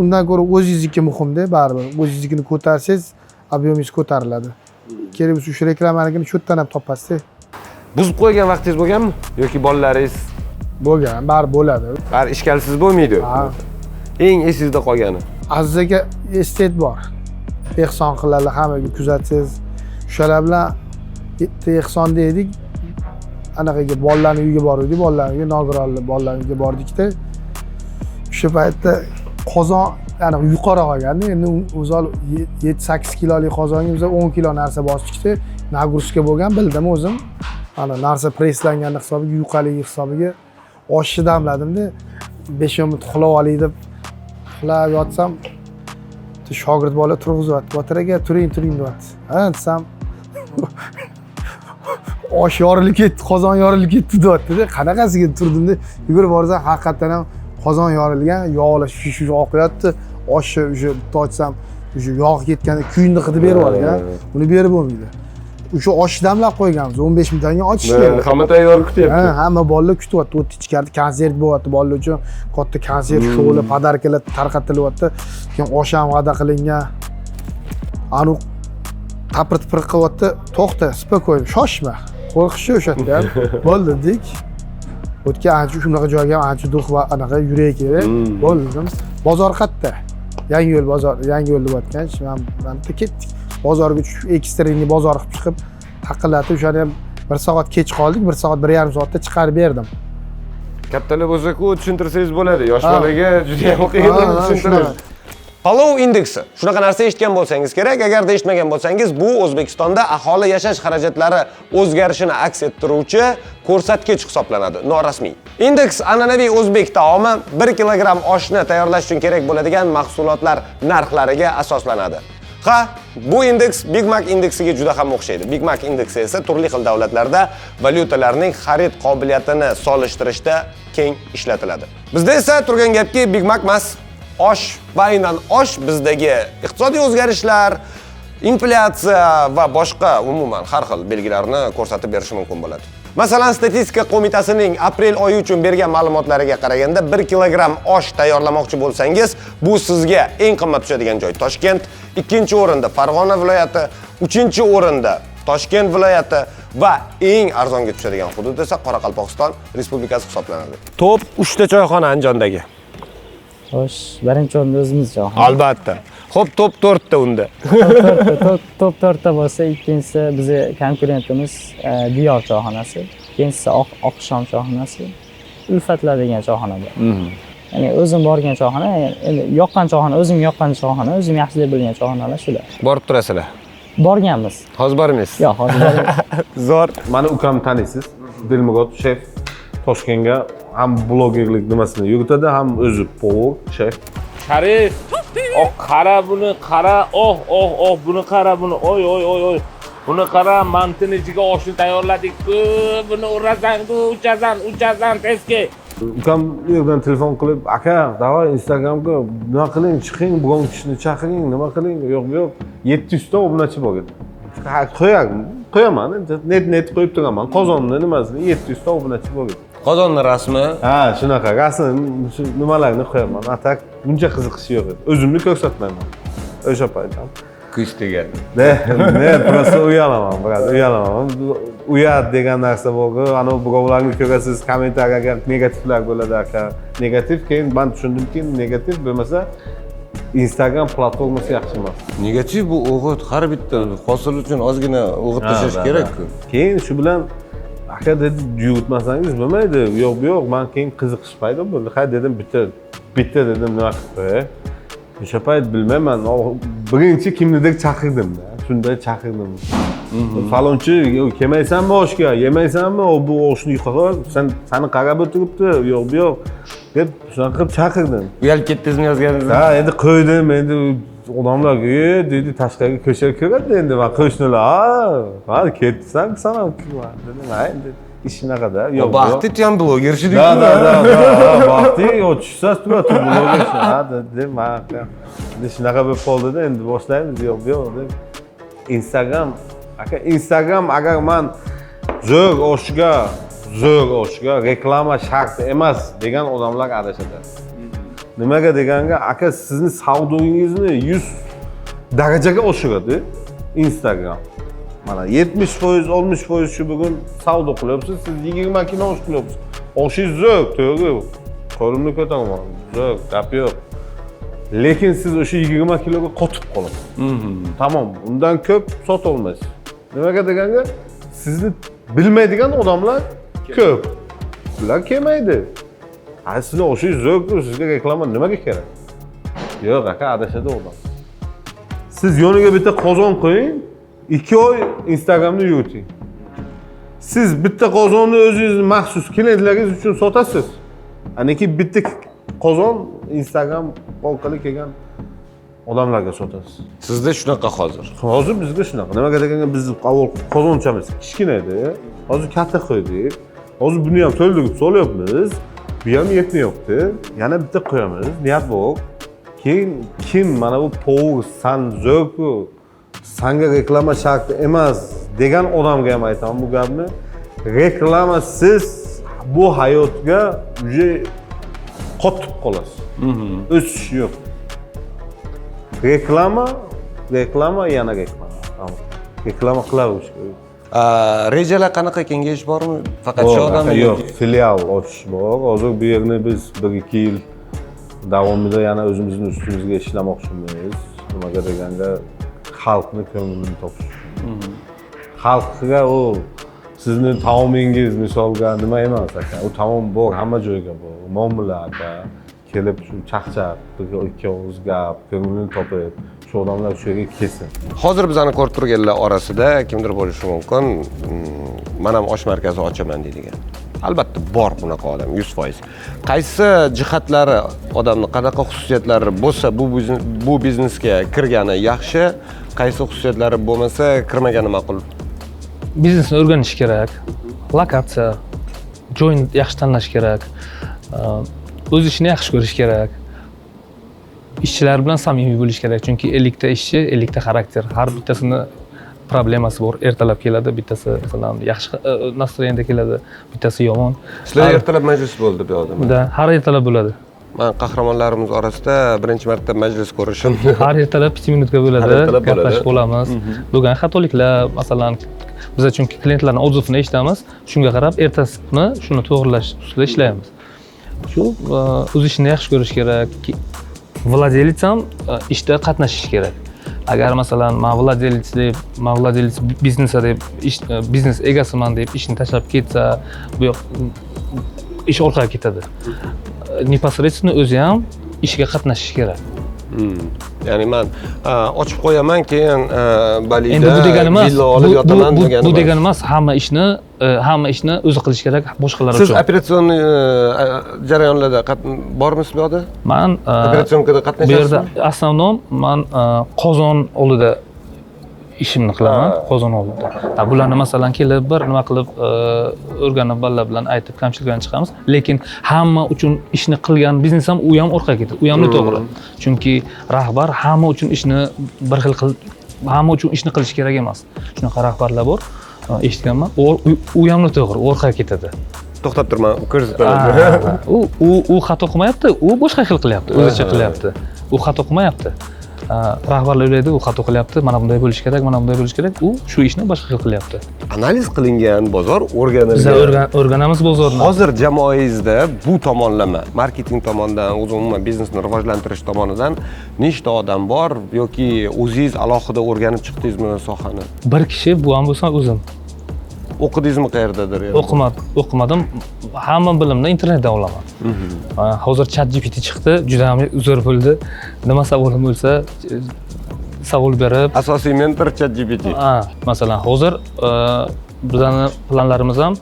undan ko'ra o'zingizniki muhimda, baribir. O'zingiznikini ko'tarsangiz, obyemingiz ko'tariladi. Kerak bo'lsa shu reklamaligini shu yerdan ham topasiz. buzib qo'ygan vaqtingiz bo'lganmi yoki bolalaringiz? Bo'lgan, baribir bo'ladi. Har ishkalsiz bo'lmaydi. Ha. Eng esingizda qolgani. Aziz aka estet bor. Ehson qiladi, hammaga kuzatsangiz. O'shalar bilan ehson deydik. Anaqaga bolalarning uyiga bordik, bolalarning uyiga nogironlar bolalarning uyiga bordikda. O'sha paytda qozon, ya'ni yuqori qolganda, endi o'zal 7-8 kilolik qozonga biz 10 kilo narsa bosishda nagruska bo'lgan bildim o'zim. Ana narsa preslangan hisobiga, yuqaligi hisobiga oshni damladimda 5 minut uxlab olay deb uxlab yotsam shogird bola turg'izibdi. Botir aka, turing deyapti. Ha, desam osh yorilib ketdi, qozon yorilib ketdi deyapti-da. Qanaqasiga turdimda, yugurib borsam haqiqatan ham qozon yorilgan, yog'lar shish oqyapti. Oshni o'sha tochsam, o'sha yog' ketganda kuyinni qilib berib yuborgan. Uni berib bo'lmaydi. O'sha osh damlab qo'yganmiz. 15 minutdan ochish kerak. Hamma tayyor kutyapti. Ha, hamma bolalar kutyapti. O't ichkarida konsert bo'lyapti bolalar uchun. Katta konsert, shoular, podarkalar tarqatilyapti. Keyin osh ham va'da qilingan. Anu tapir-tipir qilyapti. To'xta, spok'oy, shoshma. Qo'rqishni o'sha yerda ham. Bo'ldi dedik. O'tga ancha shunaqa joyga ancha duh va anaqa yurak kerak. Bo'ldim. Bozor qatta. Yangi yo'l bozor, yangi yo'l deyotgan. Men ketdik. Bozorga tushib, ekstreni bozor qilib chiqib, taqillatib, o'shani ham 1 soat kech qoldik, 1 soat, 1,5 soatda chiqarib berdim. Kattalar bo'lsa-ku tushuntirsangiz bo'ladi. Yosh bolaga juda ham qiyin tushuntirish. Palov indeksi. Shunaqa narsa eshitgan bo'lsangiz kerak. Agarda eshitmagan bo'lsangiz, bu O'zbekistonda aholi yashash xarajatlari o'zgarishini aks ettiruvchi ko'rsatkich hisoblanadi, norasmiy. Index an'anaviy o'zbek taomi 1 kilogramm oshni tayyorlash uchun kerak bo'ladigan mahsulotlar narxlariga asoslanadi. Ha, bu indeks Big Mac indeksiga juda ham o'xshaydi. Big Mac indeksi esa turli xil davlatlarda valyutalarning xarid qobiliyatini solishtirishda keng ishlatiladi. Bizda esa turgan gapki Big Mac emas, osh va aynan osh bizdagi iqtisodiy o'zgarishlar, inflyatsiya va boshqa umuman har xil belgilarni ko'rsatib berishi mumkin bo'ladi. Masalan, Statistika qo'mitasining aprel oyi uchun bergan ma'lumotlariga qaraganda 1 kilogramm osh tayyorlamoqchi bo'lsangiz, bu sizga eng qimmat tushadigan joy Toshkent, ikkinchi o'rinda Farg'ona viloyati, uchinchi o'rinda Toshkent viloyati va eng arzonga tushadigan hudud esa Qoraqalpog'iston Respublikasi hisoblanadi. Top 3 ta choyxona Andijondagi. Xo'sh, birinchi o'rinda o'zimiz choyxona. Albatta. Xo'p, top 4 ta unda. Top 4 ta bo'lsa, ikkinchisi bizning konkurentimiz Diyor choyxonasi, ikkinchisi Oqshom choyxonasi, Ulfatlar degan choyxona bor. Ya'ni o'zim borgan choyxona, endi yoqqan choyxona, o'zim yoqqan choyxona, o'zim yaxshi deb bilgan choyxonalar shular. Borib turasizlar. Borganmiz. Hozir bormaysiz? Yo'q, hozir bormaymiz. Zo'r. Mani ukamni taniysiz. Dilmurod chef Toshkentga ham blogerlik nimasini yuritadi, ham o'zi povor, chef. Sharif, qara buni, qara, buni qara, buni, oy. Buni qara, mantini ichiga oshni tayyorladik-ku, buni urasan-ku, uchasan, tezki. Ukam yerdan telefon qilib, aka, davay Instagramga nima qiling, chiqing, biron kishini chaqiring, nima qiling, yo'q, 700 ta obunachi bor edi. Qo'yaman, net qo'yib turaman. Qozonni nimasini 700 ta obunachi bor edi. Qozonni rasmi? Ha, shunaqa, rasm, nimalarni qo'yaman. Atak buncha qiziqish yo'q edi. O'zimni ko'rsatmayman. O'sha paytda. Kuch degan. Ne, prosta uyalaman, brad, uyalaman. Uyat degan narsa bor. Ana birovlarni ko'rasiz, kommentariyaga negativlar bo'ladi aka. Negativ, keyin men tushundimki, negativ bo'lmasa Instagram platformasi yaxshi emas. Negativ bu o'g'it har bitta hosil uchun ozgina o'g'it tashlash kerak-ku. Keyin shu bilan aka dedi, yuritmasangiz bo'lmaydi. Yo'q, men keyin qiziqish paydo bo'ldi. Ha dedim, bitta dedim, nima qilib qo'yay. O'sha payt bilmayman, birinchi kimnidir chaqirdim-da. Shunda chaqirdim. Falonchi, kelmaysanmi oshga, yemaysanmi? Bu oshni yig'ib, seni qarab o'tiribdi. Yo'q, deb shunaqa qilib chaqirdim. Uyalib ketdingizmi yozganingiz? Ha, endi qo'ydim, endi odamlar dedi tashqariga ko'chib ko'radi endi va qo'shnilar, ha, ketsan sana dedim, ha, endi ish shunaqada. Yo'q, baxti ham blogerchilik. Da, baxti, tushsaz turadi bloger. Ha, dedim, ha. Endi shunaqa bo'lib qoldi-da, endi boshlaymiz, yo'q, deb. Instagram agar men zo'r oshga reklama shart emas degan odamlar adashadi. Nimaga deganga, aka sizni savdoingizni 100 darajaga oshiradi Instagram. Mana 70%, 60% shu bugun savdo qilyapsiz, siz 20 kilo osh qilyapsiz. Oshingiz zo'r, to'g'ri. Qo'limni ko'taraman. Zo'r, gap yo'q. Lekin siz o'sha 20 kiloga qotib qolasiz. Tamom, undan ko'p sota olmaysiz. Nimaga deganga, sizni bilmaydigan odamlar ko'p. Ular kelmaydi. Aslida o'shingiz zo'r-ku, sizga reklama nimaga kerak? Yo'q, aka adashadi odam. Siz yoniga bitta qozon qo'ying, 2 oy Instagramni yuriting. Siz bitta qozonni o'zingizni maxsus klientlaringiz uchun sotasiz. Aniki bitta qozon Instagram orqali kelgan odamlarga sotasiz. Sizda shunaqa hozir. Hozir bizda shunaqa. Nimaga deganda biz avval qozonchamiz kichkina edi. Hozir katta qo'ydik. Hozir buni ham to'ldirib solyapmiz. Bu ham yetmayapti. Yana bitta qo'yamiz. Niyat bor. Keyin kim mana bu power san zo'rku, sanga reklama shart emas degan odamga ham aytaman bu gapni. Reklamasiz bu hayotga uje qotib qolasiz. O'sish yo'q. Reklama, yana reklama. Reklama qilaverish kerak. Rejalar qanaqa kengayish bormi? Faqat shu odamga yo'q, filial ochish bor. Hozir bu yerni biz 1-2 yil davomida yana o'zimizning ustimizga ishlamoqchimiz. Nimaga deganda xalqni ko'nglini topish. Xalqqa u sizni taomingiz misolga nima emas aka. U taom bor, hamma joyga bor. Muomala kelib shu chaqchaq, ikki og'iz gap, ko'nglini topib, shu odamlar shu yerga kelsin. Hozir bizani ko'rib turganlar orasida kimdir bo'lishi mumkin. Men ham osh markazi ochaman deydigan. Albatta bor bunaqa odam 100%. Qaysi jihatlari odamning qanaqa xususiyatlari bo'lsa bu biznesga kirgani yaxshi, qaysi xususiyatlari bo'lmasa kirmagani ma'qul? Biznesni o'rganish kerak, lokatsiya, joyni yaxshi tanlash kerak, o'z ishini yaxshi ko'rish kerak. Ishchilar bilan samimiy bo'lish kerak, chunki 50 ta ishchi, 50 ta xarakter. Har bittasini problemasi bor. Ertalab keladi, bittasi masalan yaxshi nastroyenda keladi, bittasi yomon. Sizlar ertalab majlis bo'ldi bu yoqda. Da, har ertalab bo'ladi. Men qahramonlarimiz orasida birinchi marta majlis ko'rishim. Har ertalab 2 minutga bo'ladi, gaplashib olamiz. Bo'lgan xatoliklar, masalan, biz chunki klientlarning odzovini eshitamiz, shunga qarab ertasi kuni shuni to'g'rilash ustida ishlaymiz. Shu o'z ishini yaxshi ko'rish kerak. Vладелец ham ishda qatnashish kerak. Agar masalan men vладелец biznesa deb biznes egasiman deb ishni tashlab ketsa, bu yoq ish orqaga ketadi. Непосредственно o'zi ham ishga qatnashish kerak. Ya'ni men ochib qo'yaman, keyin Balida Endi bu degani emas, villa olib yotaman degani. Bu degani emas, hamma ishni o'zi qilish kerak, boshqalar uchun. Siz operatsion jarayonlarda bormisiz bu yoqda? Men Operatsiyonkada qatnashasiz? Bu yerda основном men qozon oldida ishimni qilaman, qozon oldida. Bularni masalan kelib bir nima qilib o'rganib bolalar bilan aytib kamchiliklarni chiqamiz, lekin hamma uchun ishni qilgan biznes ham u ham orqaga ketadi. U ham noto'g'ri. Chunki rahbar hamma uchun ishni bir xil hamma uchun ishni qilish kerak emas. Shunaqa rahbarlar bor, eshitganman. U ham noto'g'ri, orqaga ketadi. To'xtab turman, ko'rsataman. U xato qilmayapti, u boshqa xil qilyapti, o'zicha qilyapti. U xato qilmayapti. Rahbarlar o'ylaydi, u xato qilyapti, mana bunday bo'lish kerak, mana bunday bo'lish kerak. U shu ishni boshqa xil qilyapti. Analiz qilingan bozor o'rganilgan. Biz o'rganamiz bozorni. Hozir jamoangizda bu tomonlama, marketing tomonidan, umuman biznesni rivojlantirish tomonidan nechta odam bor yoki o'zingiz alohida o'rganib chiqdingizmi sohani? Bir kishi, bu ham bo'lsa o'zim. O'qidingizmi qayerdadir? O'qimadim. Hamma bilimni internetdan olaman. Hozir ChatGPT chiqdi, juda ham zo'r bo'ldi. Nima savolim bo'lsa, savol berib, asosiy mentor ChatGPT. Masalan, hozir bizning planlarimiz ham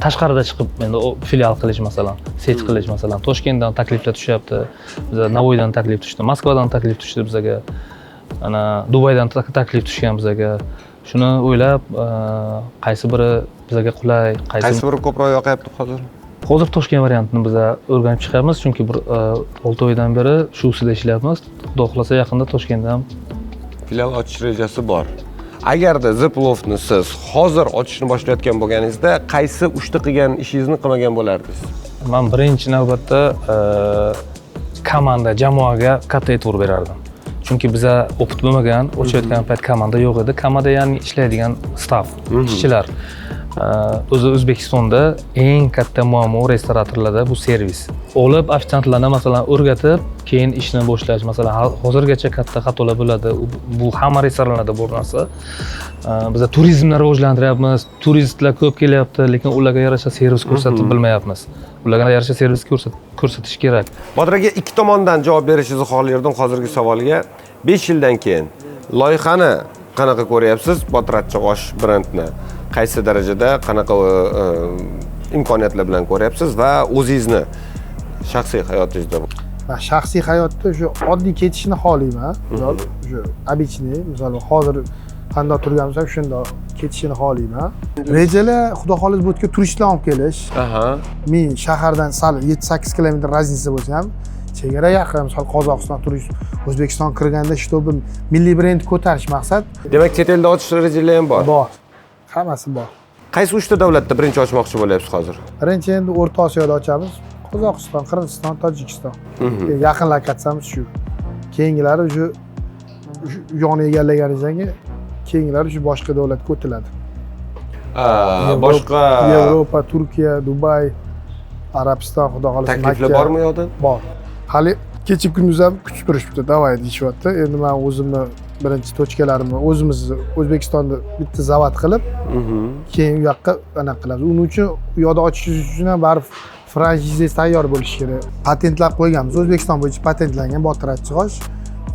tashqarida chiqib, endi filial qilish masalan, set qilish masalan, Toshkentdan takliflar tushyapti, bizga Navoiydan taklif tushdi, Moskvadan taklif tushdi bizga. Ana Dubaydan taklif tushgan bizga. Shuni o'ylab, qaysi biri bizga qulay, qaysi biri ko'proq yoqayapti hozir? Hozir Toshkent variantini biz o'rganib chiqamiz, chunki bir 6 oydan beri shu ustida ishlayapmiz. Xudo xolasa yaqinda Toshkentda ham filial ochish rejasi bor. Agarda Ziplovni siz hozir ochishni boshlayotgan bo'lganingizda, qaysi 3 ta qilgan ishingizni qilmagan bo'lardingiz? Men birinchi navbatda komanda, jamoaga katta e'tibor berardim. Chunki biza opit bo'lmagan, ochayotgan payt komanda yo'q edi. Komanda ya'ni ishlaydigan staff, ishchilar. O'zi O'zbekistonda eng katta muammo restoratorlarda bu servis. Olib ofitsiantlarni masalan o'rgatib, keyin ishni boshlash. Masalan, hozirgacha katta xatolar bo'ladi. Bu hamma restoranlarda bor narsa. Biza turizmni rivojlantiryapmiz. Turistlar ko'p kelyapti, lekin ularga yarasha servis ko'rsatib bilmayapmiz. Ularga yarasha servis ko'rsatish kerak. Botir aka, ikki tomondan javob berishingizni xohlardim hozirgi savolga. 5 yildan keyin loyihani qanaqa ko'ryapsiz? Botir Achchig'osh brendni qaysi darajada, qanaqa imkoniyatlar bilan ko'ryapsiz va o'zingizni shaxsiy hayotingizda? Men shaxsiy hayotda shu oddiy ketishni xohlayman. Misol shu обычный, misol hozir qanday turganimiz ham shunda ketishini xohlayman. Rejalar xudo xolis bu yerga turistlar olib kelish. Men shahardan sal 7-8 kilometr raznica bo'lsa ham chegara yaqin, misol Qozog'iston turist, O'zbekiston kirganda shtobi milliy brend ko'tarish maqsad. Demak, chet elda ochish rejalar ham bor. Bor. Hammasi bor. Qaysi 3 ta davlatda birinchi ochmoqchi bo'lyapsiz hozir? Birinchi endi O'rta Osiyoda ochamiz. Qozog'iston, Qirg'iziston, Tojikiston. Yaqin lokatsiyamiz shu. Keyingilari shu yoni egallaganingizdan keyin keyingilari shu boshqa davlatga o'tiladi. Boshqa Yevropa, Turkiya, Dubay, Arabiston, xudo xolasa takliflar bormi yo'qda? Bor. Hali kecha kunduz ham kutib turishibdi, davay deyishyapti. Endi men o'zimni birinchi tochkalarimni o'zimiz O'zbekistonda bitta zavod qilib, keyin u yoqqa anaqa qilamiz. Uning uchun u yoqda ochish uchun ham baribir franchiza tayyor bo'lishi kerak. Patentlar qo'yganmiz. O'zbekiston bo'yicha patentlangan Botir Achchig'osh.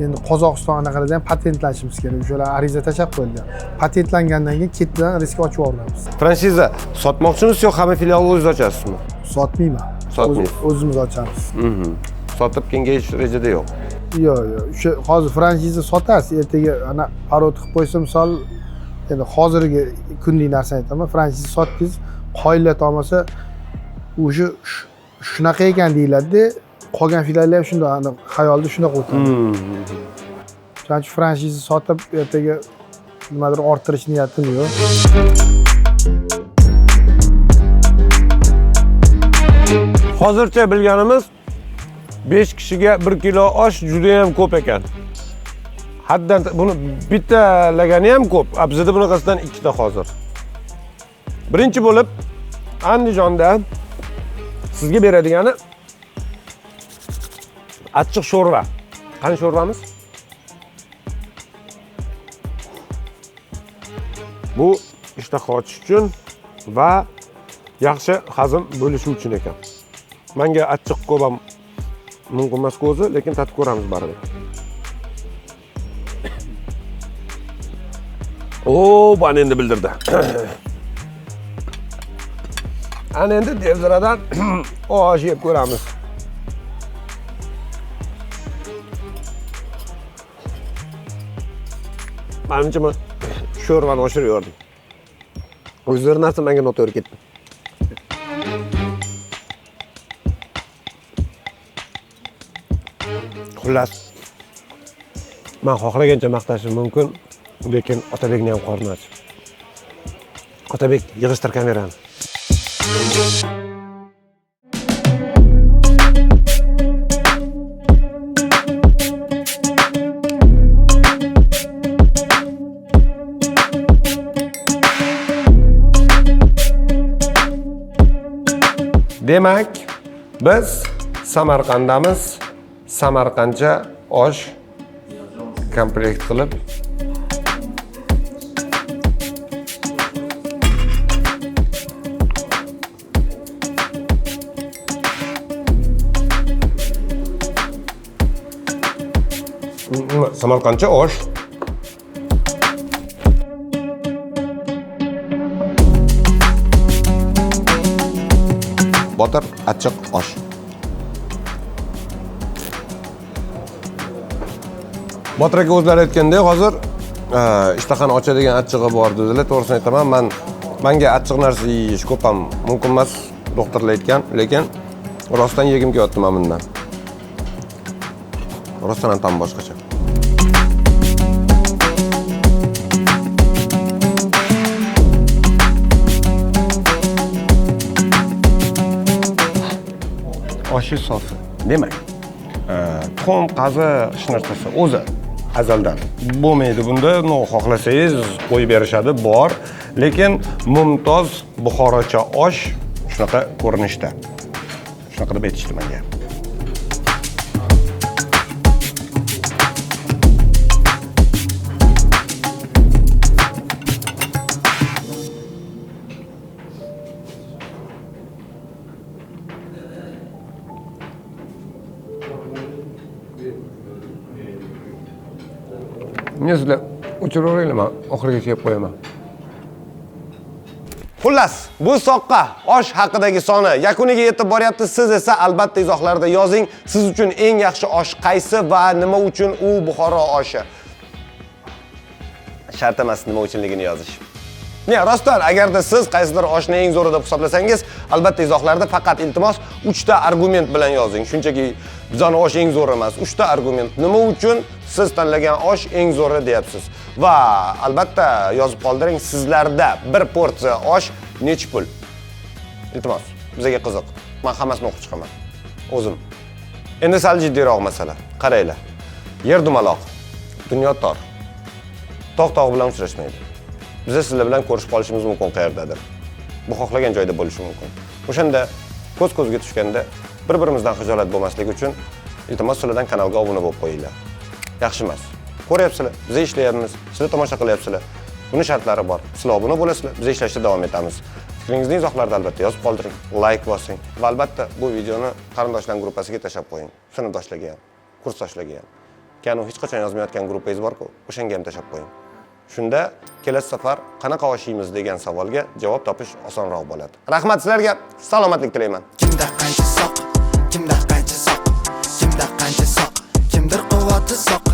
Endi Qozog'iston anaqalarda ham patentlanishimiz kerak. O'shalar ariza tashlab qo'yilgan. Patentlangandan keyin ketidan risk ochib yuboramiz. Franšiza sotmoqchimisiz yo hamma filialni o'zingiz ochasizmi? Sotmayman. Sotmaysiz. O'zimiz ochamiz. Sotib kengayish rejada yo'q. Yo'q. O'sha hozir franšiza sotasiz, ertaga ana parod qilib qo'ysa, misol endi hozirgi kunlik narsani aytaman, franšiza sotdingiz, qoyillat olmasa o'sha shunaqa ekan deyiladi-da, qolgan filiallar ham shunday, xayolda shunaqa o'tadi. Shuning uchun franšiza sotib ertaga nimadir orttirish niyatim yo'q. Hozircha bilganimiz 5 kishiga 1 kilo osh juda ham ko'p ekan. Haddan buni bitta lagani ham ko'p. Bizda bunaqasidan 2 ta hozir. Birinchi bo'lib Andijonda sizga beradigani achchiq sho'rva. Qani sho'rvamiz? Bu ishtaha ochish uchun va yaxshi hazm bo'lishi uchun ekan. Menga achchiq ko'p ham mumkin emas o'zi, lekin tatib ko'ramiz baribir. Bani endi bildirdi. Ana endi devziradan osh yeb ko'ramiz. Menimcha men sho'rvani oshirib yubordim. O'zlari narsa menga noto'g'ri ketdi. Xullas, men xohlagancha maqtashim mumkin, lekin Otabekning ham qorni och. Otabek, yig'ishtir kamerani. Demak, biz Samarqanddamiz. Samarqandcha osh komplekt qilib Samarqandcha osh. Botir achchiq osh. Botir aka o'zlari aytgandek, hozir ishtahani ochadigan achchig'i bor dedilar. To'g'risini aytaman, menga achchiq narsa yeyish ko'p ham mumkin emas, doktorlar aytgan, lekin rostdan yegim kelyapti men bundan. Rostdan ham boshqacha. Oshi sofi. Demak, tuxum, qazi, hech narsasi o'zi azaldan bo'lmaydi bunda. Xohlasangiz qo'yib berishadi, bor, lekin mumtoz buxorocha osh shunaqa ko'rinishda. Shunaqa deb aytishdi menga. Sizlar o'chiraveringlar, men oxiriga kelib qo'yaman. Xullas, bu soqqa osh haqidagi soni yakuniga yetib boryapti. Siz esa albatta izohlarda yozing, siz uchun eng yaxshi osh qaysi va nima uchun u Buxoro oshi. Shart emas nima uchunligini yozish. Rostdan, agarda siz qaysidir oshni eng zo'ri deb hisoblasangiz, albatta izohlarda faqat iltimos 3 ta argument bilan yozing. Shunchaki bizning osh eng zo'ri emas, 3 ta argument. Nima uchun siz tanlagan osh eng zo'ri deyapsiz? Va albatta yozib qoldiring, sizlarda bir porsiya osh necha pul? Iltimos, bizga qiziq. Men hammasini o'qib chiqaman. O'zim. Endi sal jiddiyroq masala. Qaranglar. Yer dumaloq, dunyo tor. Tog' bilan uchrashmaydi. Biz sizlar bilan ko'rishib qolishimiz mumkin qayerdadir. Bu xohlagan joyda bo'lishi mumkin. O'shanda ko'z-ko'zga tushganda bir-birimizdan xijolat bo'lmasligi uchun iltimos sizlardan kanalga obuna bo'lib qo'yinglar. Yaxshi emas. Ko'ryapsizlar, biz ishlayapmiz, sizlar tomosha qilyapsizlar. Buni shartlari bor. Sizlar obuna bo'lasizlar, biz ishlashda davom etamiz. Fikringizni izohlarda albatta yozib qoldiring, like bosing va albatta bu videoni qarindoshlar gruppasiga tashlab qo'ying. Sinfdoshlarga ham, kursdoshlarga ham. keyin u hech qachon yozmayotgan gruppangiz bor-ku, o'shanga ham tashlab qo'ying. Shunda kelasi safar qanaqa osh yeymiz degan savolga javob topish osonroq bo'ladi. Rahmat sizlarga, salomatlik tilayman. Kimda qancha soq, kimda qancha soq, kimda qancha soq, kimdir quvvati soq.